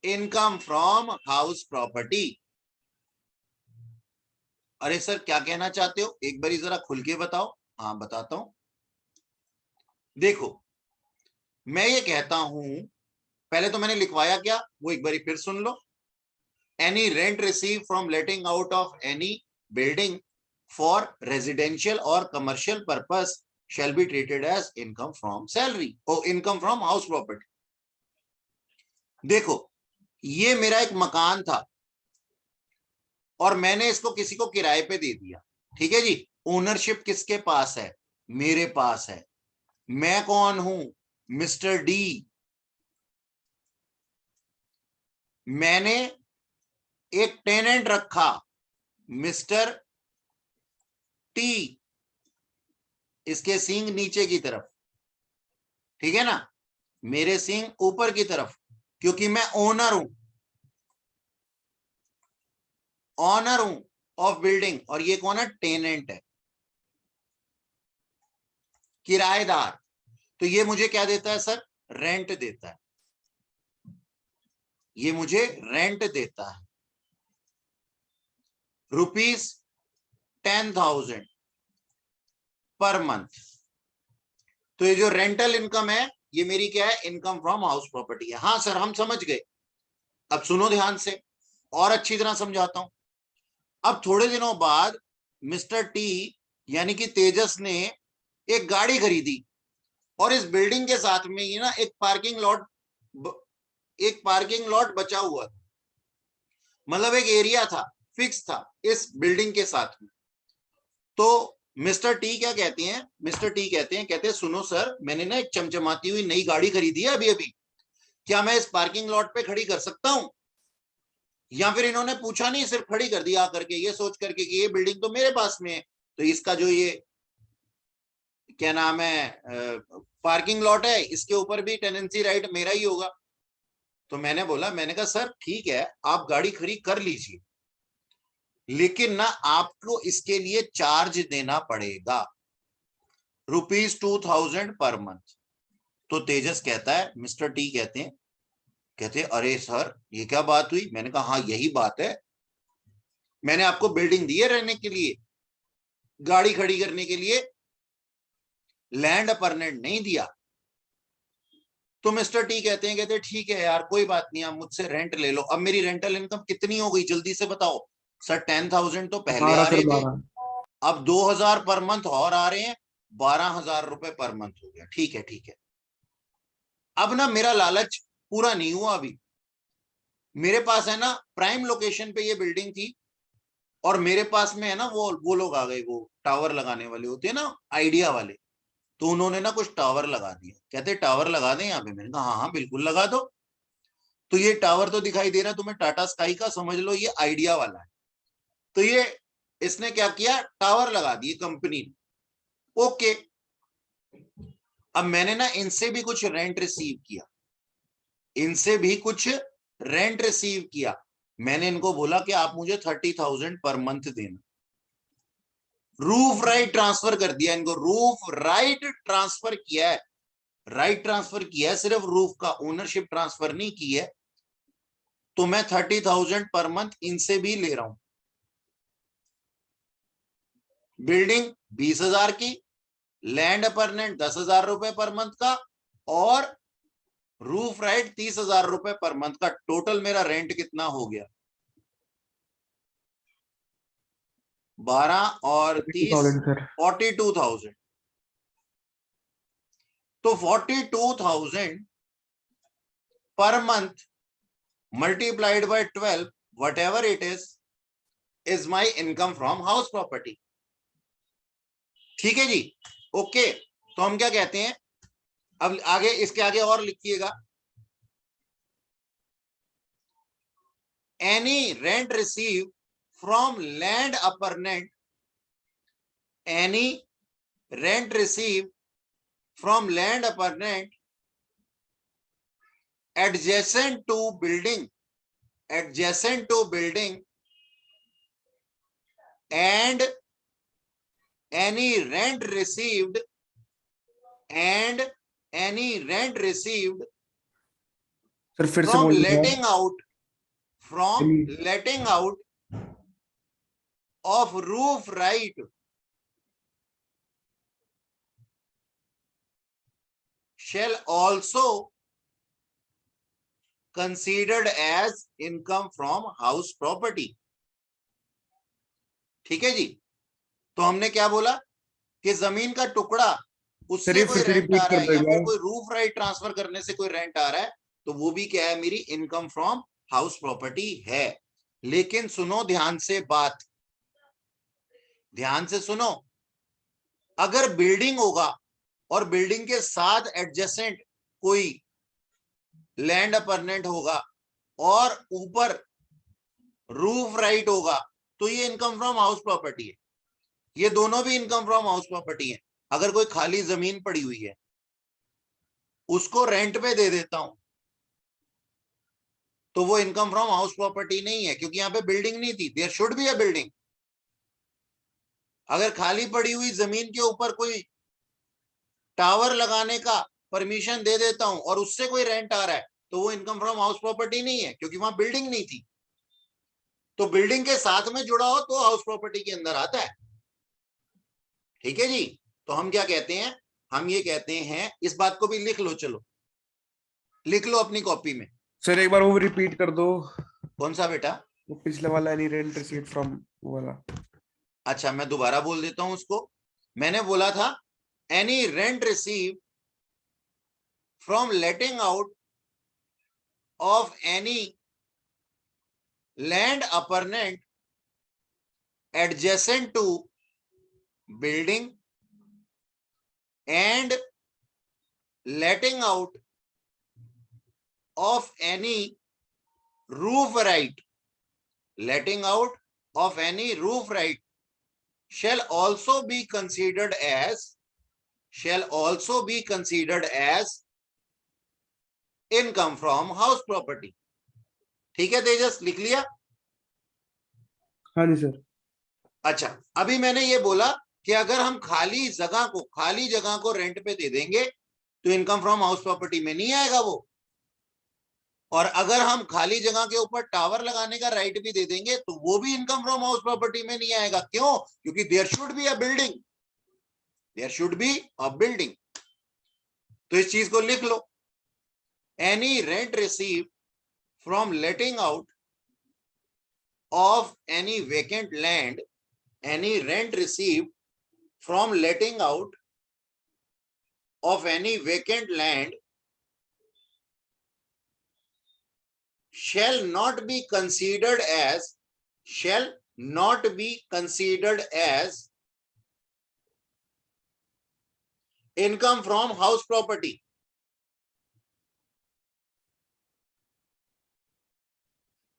income from house property. अरे sir क्या कहना चाहते हो, एक बारी जरा खुल के बताओ। हाँ बताता हूं, देखो मैं ये कहता हूं, पहले तो मैंने लिखवाया क्या वो एक बारी फिर सुन लो। Any rent receive from letting out of any building for residential और commercial purpose shall be treated as income from salary or income from house property. देखो ये मेरा एक मकान था और मैंने इसको किसी को किराए पे दे दिया, ठीक है जी। ओनरशिप किसके पास है? मेरे पास है। मैं कौन हूं? Mister D. मैंने एक टेनेंट रखा मिस्टर टी, इसके सींग नीचे की तरफ, ठीक है ना, मेरे सींग ऊपर की तरफ, क्योंकि मैं ओनर हूं, ऑनर हूं ऑफ बिल्डिंग। और ये कौन है? टेनेंट है, किराएदार। तो ये मुझे क्या देता है सर? रेंट देता है। ये मुझे रेंट देता है। ₹10,000 पर मंथ। तो ये जो रेंटल इनकम है ये मेरी क्या है, इनकम फ्रॉम हाउस प्रॉपर्टी है। हाँ सर हम समझ गए। अब सुनो ध्यान से और अच्छी तरह समझाता हूं। अब थोड़े दिनों बाद मिस्टर टी यानी कि तेजस ने एक गाड़ी खरीदी और इस बिल्डिंग के साथ में ये ना एक पार्किंग लॉट बचा हुआ था, मतलब एक एरिया था, फिक्स था इस बिल्डिंग के साथ में। तो मिस्टर टी क्या कहते हैं, मिस्टर टी कहते हैं सुनो सर मैंने ना एक चमचमाती हुई नई गाड़ी खरीदी है अभी अभी, क्या मैं इस पार्किंग लॉट पे खड़ी कर सकता हूं? या फिर इन्होंने पूछा नहीं, सिर्फ खड़ी कर दिया आकर के, ये सोच करके कि ये बिल्डिंग तो मेरे पास में है, तो इसका जो ये क्या नाम है पार्किंग लॉट है इसके ऊपर भी टेनेंसी राइट मेरा ही होगा। तो मैंने कहा सर ठीक है आप गाड़ी खरीद कर लीजिए, लेकिन ना आपको इसके लिए चार्ज देना पड़ेगा ₹2,000 पर मंथ। तो तेजस कहता है, मिस्टर टी कहते अरे सर ये क्या बात हुई? मैंने कहा हाँ यही बात है, मैंने आपको बिल्डिंग दी है रहने के लिए, गाड़ी खड़ी करने के लिए लैंड परमिट नहीं दिया। तो मिस्टर टी कहते ठीक है यार कोई बात नहीं, आप मुझसे रेंट ले लो। अब मेरी रेंटल इनकम कितनी हो गई जल्दी से बताओ। सर 10,000 तो पहले आ 12 रहे सर थे, 12। अब 2,000 पर मंथ और आ रहे हैं, 12,000 रुपए पर मंथ हो गया। ठीक है। अब ना मेरा लालच पूरा नहीं हुआ अभी। मेरे पास है ना प्राइम लोकेशन पे ये बिल्डिंग थी और मेरे पास में है ना वो लोग आ गए, वो टावर लगाने वाले होते हैं ना, आइडिया वाले। तो उन्होंने ना कुछ टावर लगा दिया, कहते टावर लगा दें यहाँ पे। मैंने कहा हाँ बिल्कुल लगा दो। तो ये टावर तो दिखाई दे रहा है तुम्हें टाटा स्काई का, समझ लो ये आइडिया वाला है। तो ये इसने क्या किया, टावर लगा दिए कंपनी ने। ओके, अब मैंने ना इनसे भी कुछ रेंट रिसीव किया, मैंने इनको बोला कि आप मुझे 30,000 पर मंथ देना। रूफ राइट ट्रांसफर कर दिया इनको, रूफ राइट ट्रांसफर किया है, राइट ट्रांसफर किया है, सिर्फ रूफ का ओनरशिप ट्रांसफर नहीं की है। तो मैं 30,000 पर मंथ इनसे भी ले रहा हूं। बिल्डिंग 20,000 की, लैंड परनेंट 10,000 रुपए पर मंथ का, और रूफ राइट 30,000 रुपए पर मंथ का। टोटल मेरा रेंट कितना हो गया? 12 और 30 42,000 सर। 42,000। तो 42,000 per month multiplied by 12 whatever it is my income from house property। ठीक है जी, ओके। तो हम क्या कहते हैं, अब आगे इसके आगे और लिखिएगा, any rent received from land appurtenant, any rent received from land appurtenant adjacent to building and any rent received sir फिर से from बोल letting out of roof right shall also considered as income from house property। ठीक है जी। तो हमने क्या बोला कि जमीन का टुकड़ा उससे सर ये कोई फिर से रेंट रिपीट आ रहा कर है दो या एक फिर बार। कोई रूफ राइट ट्रांसफर करने से कोई रेंट आ रहा है, तो वो भी क्या है, मेरी इनकम फ्रॉम हाउस प्रॉपर्टी है। लेकिन सुनो ध्यान से बात, ध्यान से सुनो, अगर बिल्डिंग होगा और बिल्डिंग के साथ एडजेसेंट कोई लैंड अपरनेंट होगा और ऊपर रूफ राइट होगा, तो ये इनकम फ्रॉम हाउस प्रॉपर्टी है। ये दोनों भी इनकम फ्रॉम हाउस प्रॉपर्टी है। अगर कोई खाली जमीन पड़ी हुई है उसको रेंट पे दे देता हूं तो वो इनकम फ्रॉम हाउस प्रॉपर्टी नहीं है, क्योंकि यहां पे बिल्डिंग नहीं थी। There should be a building. अगर खाली पड़ी हुई जमीन के ऊपर कोई टावर लगाने का परमिशन दे देता हूं और उससे कोई रेंट आ रहा है, तो वो इनकम फ्रॉम हाउस प्रॉपर्टी नहीं है, क्योंकि वहां बिल्डिंग नहीं थी। तो बिल्डिंग के साथ में जुड़ा हो तो हाउस प्रॉपर्टी के अंदर आता है। ठीक है जी। तो हम क्या कहते हैं, हम ये कहते हैं, इस बात को भी लिख लो, चलो लिख लो अपनी कॉपी में। सर एक बार वो रिपीट कर दो, कौन सा बेटा? वो पिछले वाला, एनी रेंट रिसीव्ड फ्रॉम वो वाला। अच्छा मैं दोबारा बोल देता हूं उसको। मैंने बोला था any rent receive from letting out of any land appurtenant adjacent to building and letting out of any roof right, letting out of any roof right shall also be considered as income from house property। ठीक है तेजस, लिख लिया? हाँ जी sir. अच्छा, अभी मैंने ये बोला कि अगर हम खाली जगह को रेंट पे दे देंगे तो इनकम फ्रॉम हाउस प्रॉपर्टी में नहीं आएगा वो। और अगर हम खाली जगह के ऊपर टावर लगाने का राइट भी दे देंगे तो वो भी इनकम फ्रॉम हाउस प्रॉपर्टी में नहीं आएगा। क्यों? क्योंकि there should be a building. तो इस चीज को लिख लो, any rent receive from letting out of any vacant land, any rent received from letting out of any vacant land shall not be considered as income from house property,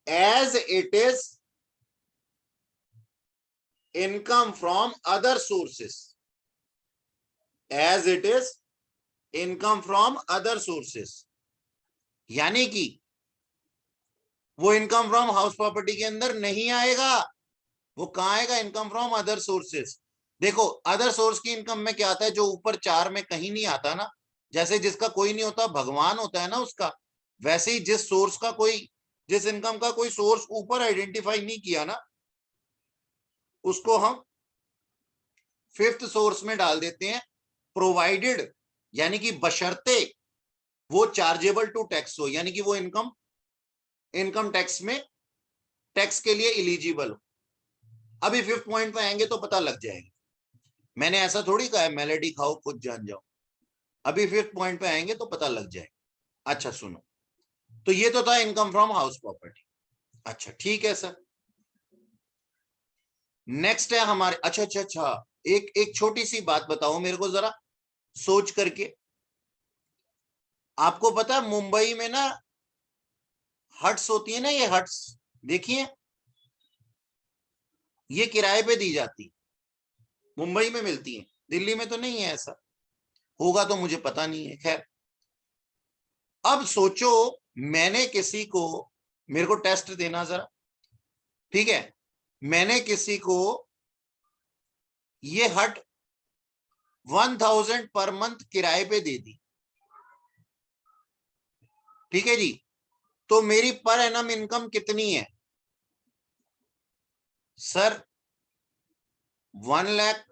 as it is income from other sources, as it is income from other sources। यानी कि वो income from house property के अंदर नहीं आएगा। वो कहां आएगा? Income from other sources. देखो अदर सोर्स की इनकम में क्या आता है, जो ऊपर 4 में कहीं नहीं आता ना, जैसे जिसका कोई नहीं होता भगवान होता है ना उसका, वैसे ही जिस इनकम का कोई सोर्स ऊपर आइडेंटिफाई नहीं किया ना, उसको हम 5th सोर्स में डाल देते हैं, प्रोवाइडेड, यानी कि बशर्ते वो चार्जेबल टू टैक्स हो, यानी कि वो इनकम टैक्स में टैक्स के लिए एलिजिबल हो। अभी 5th पॉइंट पे आएंगे तो पता लग जाएगा। मैंने ऐसा थोड़ी कहा है मेलेडी खाओ खुद जान जाओ। अभी 5th पॉइंट पे आएंगे तो पता लग जाएगा। अच्छा सुनो, तो ये तो था इनकम फ्रॉम हाउस प्रॉपर्टी। अच्छा ठीक है सर, नेक्स्ट है हमारे, अच्छा एक छोटी सी बात बताओ मेरे को जरा सोच करके। आपको पता है मुंबई में ना हट्स होती है ना, ये हट्स देखिए, ये किराए पे दी जाती, मुंबई में मिलती है, दिल्ली में तो नहीं है ऐसा, होगा तो मुझे पता नहीं है। खैर अब सोचो मैंने किसी को, मेरे को टेस्ट देना जरा, ठीक है, मैंने किसी को ये हट 1000 पर मंथ किराए पे दे दी, ठीक है जी, तो मेरी पर एनम इनकम कितनी है सर? 1000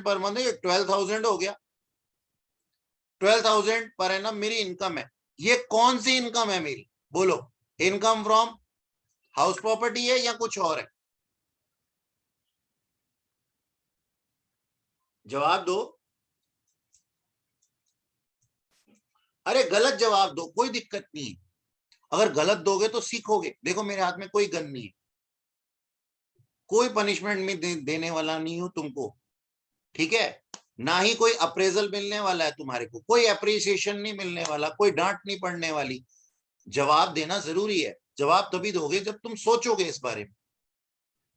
पर मंथ, 12,000 हो गया। 12,000 पर एनम मेरी इनकम है। ये कौन सी इनकम है मेरी? बोलो, इनकम फ्रॉम हाउस प्रॉपर्टी है या कुछ और है? जवाब दो। अरे गलत जवाब दो, कोई दिक्कत नहीं है, अगर गलत दोगे तो सीखोगे। देखो मेरे हाथ में कोई गन नहीं है, कोई पनिशमेंट में देने वाला नहीं हूं तुमको, ठीक है, ना ही कोई अप्रेजल मिलने वाला है तुम्हारे को, कोई अप्रिसिएशन नहीं मिलने वाला, कोई डांट नहीं पड़ने वाली। जवाब देना जरूरी है, जवाब तभी दोगे जब तुम सोचोगे इस बारे में।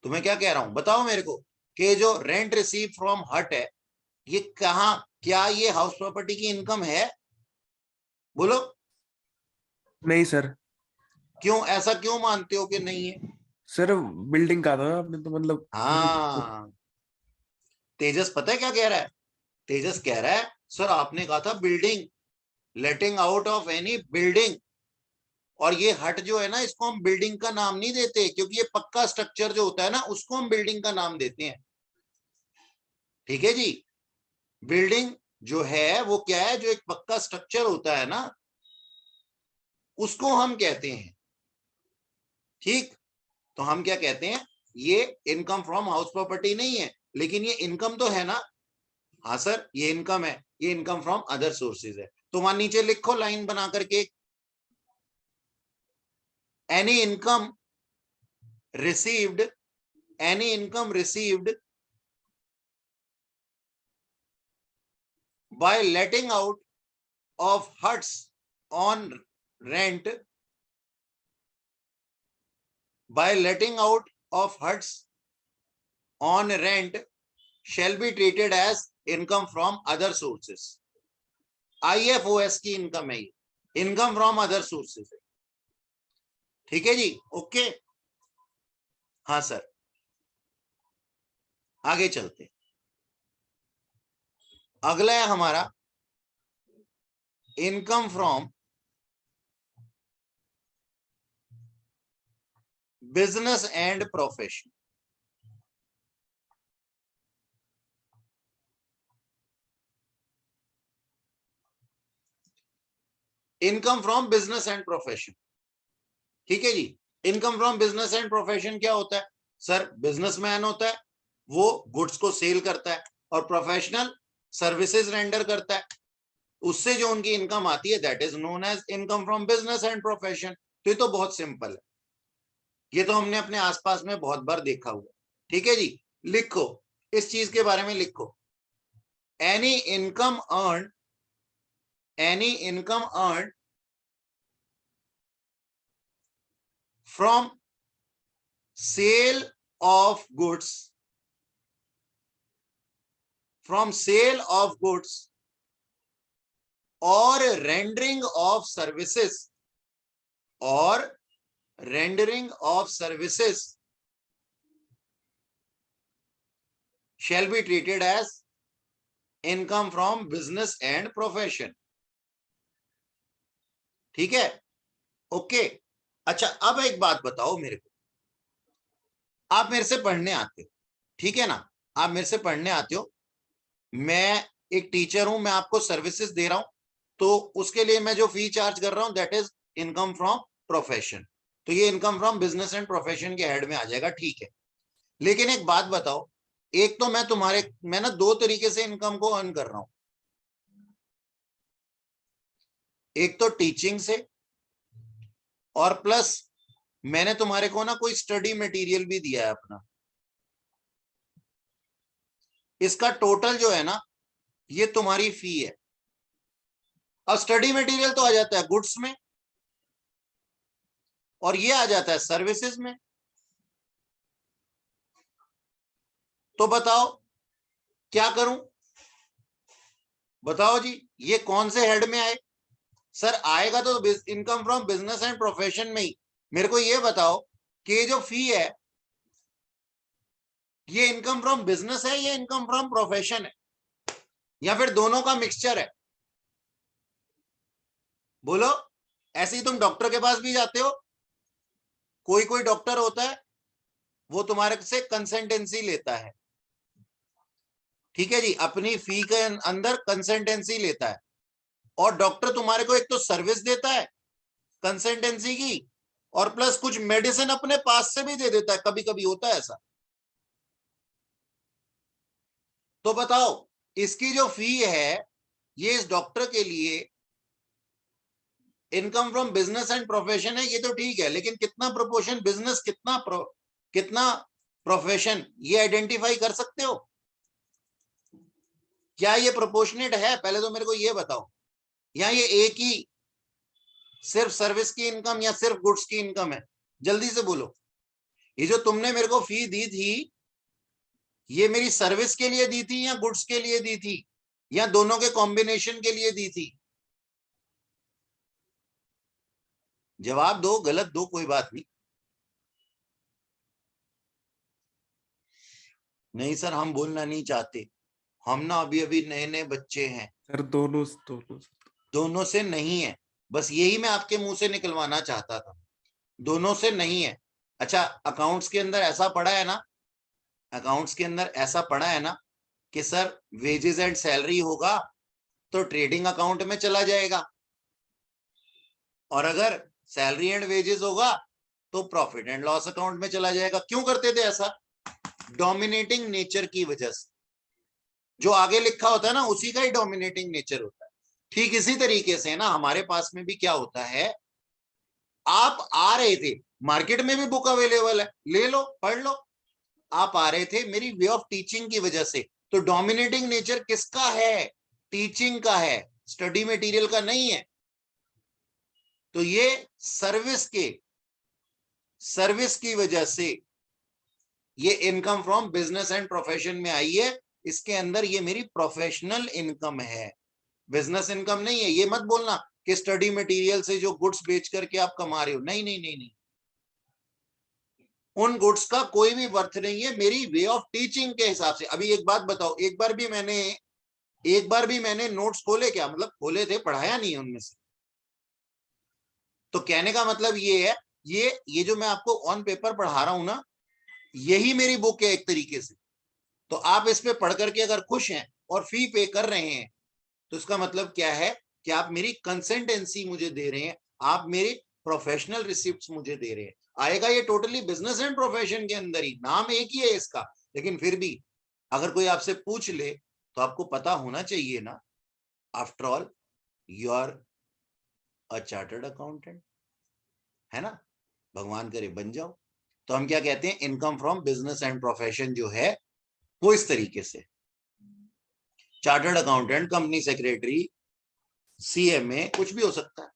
तो मैं क्या कह रहा हूं, बताओ मेरे को कि जो रेंट रिसीव फ्रॉम हट है, ये कहां, क्या ये हाउस प्रॉपर्टी की इनकम है? बोलो। नहीं सर। क्यों, ऐसा क्यों मानते हो कि नहीं है? सर बिल्डिंग का था आपने तो मतलब। हाँ, तेजस पता है क्या कह रहा है? तेजस कह रहा है सर आपने कहा था building, letting out of any building, और ये हट जो है ना, इसको हम बिल्डिंग का नाम नहीं देते, क्योंकि ये पक्का स्ट्रक्चर जो होता है ना, उसको हम बिल्डिंग का नाम देते हैं। ठीक है जी, बिल्डिंग जो है वो क्या है, जो एक पक्का स्ट्रक्चर होता है ना, उसको हम कहते हैं। ठीक, तो हम क्या कहते हैं, ये इनकम फ्रॉम हाउस प्रॉपर्टी नहीं है, लेकिन ये इनकम तो है ना। हाँ सर, ये इनकम है, ये इनकम फ्रॉम अदर सोर्सेज है। तो वहां नीचे लिखो लाइन बना करके, any income received, any income received by letting out of huts on rent, by letting out of huts on rent shall be treated as income from other sources. IFOS की income है ये, income from other sources है। ठीक है जी, okay. हाँ sir, आगे चलते। अगला है हमारा income from business and profession. Income from business and profession, ठीक है जी। Income from business and profession क्या होता है सर? बिजनेसमैन होता है, वो गुड्स को सेल करता है, और प्रोफेशनल सर्विसेज रेंडर करता है, उससे जो उनकी इनकम आती है that is known as income from business and profession. तो ये तो बहुत सिंपल है, ये तो हमने अपने आसपास में बहुत बार देखा हुआ। ठीक है जी, लिखो इस चीज के बारे में, लिखो any income earn, any income earn from sale of goods, from sale of goods or rendering of services, or rendering of services shall be treated as income from business and profession. ठीक है, okay. अच्छा, अब एक बात बताओ मेरे को, आप मेरे से पढ़ने आते हो, ठीक है ना, आप मेरे से पढ़ने आते हो, मैं एक टीचर हूं, मैं आपको सर्विसेज दे रहा हूं, तो उसके लिए मैं जो फी चार्ज कर रहा हूं that is income from profession. तो ये income from business and profession के हेड में आ जाएगा, ठीक है। लेकिन एक बात बताओ, एक तो मैं ना दो तरीके से इनकम को अर्न कर रहा हूं, एक तो टीचिंग से, और प्लस मैंने तुम्हारे को ना कोई स्टडी मटेरियल भी दिया है अपना। इसका टोटल जो है ना, ये तुम्हारी फी है। अब स्टडी मटेरियल तो आ जाता है गुड्स में, और ये आ जाता है सर्विसेज में। तो बताओ क्या करूं, बताओ जी, ये कौन से हेड में आए? सर आएगा तो income from business and profession में ही। मेरे को ये बताओ कि ये जो फी है, ये इनकम फ्रॉम बिजनेस है या इनकम फ्रॉम प्रोफेशन है, या फिर दोनों का मिक्सचर है? बोलो। ऐसे ही तुम डॉक्टर के पास भी जाते हो, कोई कोई डॉक्टर होता है वो तुम्हारे से कंसल्टेंसी लेता है, ठीक है जी, अपनी फी के अंदर कंसल्टेंसी लेता है, और डॉक्टर तुम्हारे को एक तो सर्विस देता है कंसल्टेंसी की, और प्लस कुछ मेडिसिन अपने पास से भी दे देता है, कभी कभी होता है ऐसा। तो बताओ, इसकी जो फी है, ये इस डॉक्टर के लिए income from business and profession है, ये तो ठीक है, लेकिन कितना प्रोपोर्शन बिजनेस, कितना प्रोफेशन, ये आइडेंटिफाई कर सकते हो? क्या ये प्रोपोर्शनेट है? पहले तो मेरे को ये बताओ, या ये एक ही सिर्फ सर्विस की इनकम या सिर्फ गुड्स की इनकम है? जल्दी से बोलो। ये जो तुमने मेरे को फी दी थी, ये मेरी सर्विस के लिए दी थी या गुड्स के लिए दी थी, या दोनों के कॉम्बिनेशन के लिए दी थी? जवाब दो, गलत दो, कोई बात नहीं। नहीं सर, हम बोलना नहीं चाहते, हम ना अभी अभी नए नए बच्चे हैं। सर दोनों दोनों दोनों से नहीं है, बस यही मैं आपके मुंह से निकलवाना चाहता था, दोनों से नहीं है। अच्छा, अकाउंट्स के अंदर ऐसा पड़ा है ना, अकाउंट्स के अंदर ऐसा पड़ा है ना कि सर वेजेस एंड सैलरी होगा तो ट्रेडिंग अकाउंट में चला जाएगा, और अगर सैलरी एंड वेजेस होगा तो प्रॉफिट एंड लॉस अकाउंट में चला जाएगा। क्यों करते थे ऐसा? डोमिनेटिंग नेचर की वजह से। जो आगे लिखा होता है ना उसी का ही डोमिनेटिंग नेचर होता है। ठीक इसी तरीके से ना हमारे पास में भी क्या होता है, आप आ रहे थे, मार्केट में भी बुक अवेलेबल है, ले लो पढ़ लो, आप आ रहे थे मेरी वे ऑफ टीचिंग की वजह से, तो डोमिनेटिंग नेचर किसका है? टीचिंग का है, स्टडी मटेरियल का नहीं है। तो ये सर्विस की वजह से ये income from business and profession में आई है। इसके अंदर ये मेरी प्रोफेशनल इनकम है, बिजनेस इनकम नहीं है। ये मत बोलना कि स्टडी मटेरियल से जो गुड्स बेच करके आप कमा रहे हो, नहीं नहीं नहीं नहीं, उन गुड्स का कोई भी वर्थ नहीं है मेरी वे ऑफ टीचिंग के हिसाब से। अभी एक बात बताओ, एक बार भी मैंने नोट्स खोले क्या? मतलब खोले थे, पढ़ाया नहीं है उनमें से। तो कहने का मतलब ये है, ये जो मैं आपको ऑन पेपर पढ़ा रहा हूं ना, यही मेरी बुक है एक तरीके से। तो आप इस पे पढ़ करके अगर खुश हैं और फी पे कर रहे हैं, तो इसका मतलब क्या है कि आप मेरी कंसल्टेंसी मुझे दे रहे हैं, आप मेरी प्रोफेशनल रिसिप्ट्स मुझे दे रहे हैं। आएगा ये टोटली बिजनेस एंड प्रोफेशन के अंदर ही, नाम एक ही है इसका, लेकिन फिर भी अगर कोई आपसे पूछ ले तो आपको पता होना चाहिए ना, after all you are a chartered accountant, है ना? भगवान करे बन जाओ। तो हम क्या कहते हैं, income from business and profession जो है वो इस तरीके से, chartered accountant, company secretary, CMA, कुछ भी हो सकता है,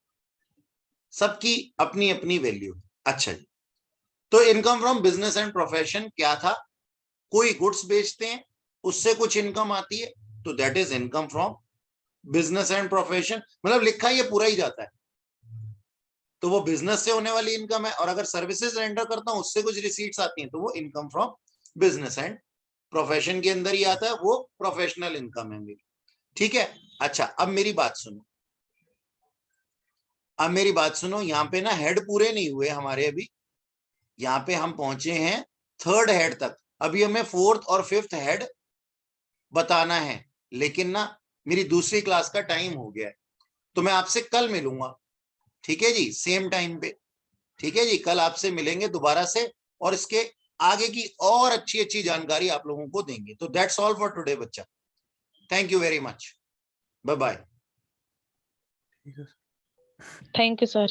सबकी अपनी अपनी वैल्यू। अच्छा जी, तो income from business and profession क्या था? कोई गुड्स बेचते हैं, उससे कुछ इनकम आती है, तो that is income from business and profession. मतलब लिखा ये पूरा ही जाता है, तो वो बिजनेस से होने वाली इनकम है। और अगर सर्विसेज रेंडर करता हूं उससे कुछ रिसीट्स आती हैं, तो वो income from business and profession के अंदर ही आता है, वो प्रोफेशनल इनकम है मेरी। ठीक है? अच्छा, अब मेरी बात सुनो, यहाँ पे ना हेड पूरे नहीं हुए हमारे अभी, यहाँ पे हम पहुंचे हैं थर्ड हेड तक। अभी हमें फोर्थ और फिफ्थ हेड बताना है, लेकिन ना मेरी दूसरी क्लास का टाइम हो गया है, तो मैं आपसे कल मिलूंगा, ठीक है जी, सेम टाइम पे। ठीक है जी, कल आपसे मिलेंगे दोबारा से, और इसके आगे की और अच्छी अच्छी जानकारी आप लोगों को देंगे। तो दैट्स ऑल फॉर टुडे बच्चा, thank you very much, bye bye. ठीक है। Thank you, sir.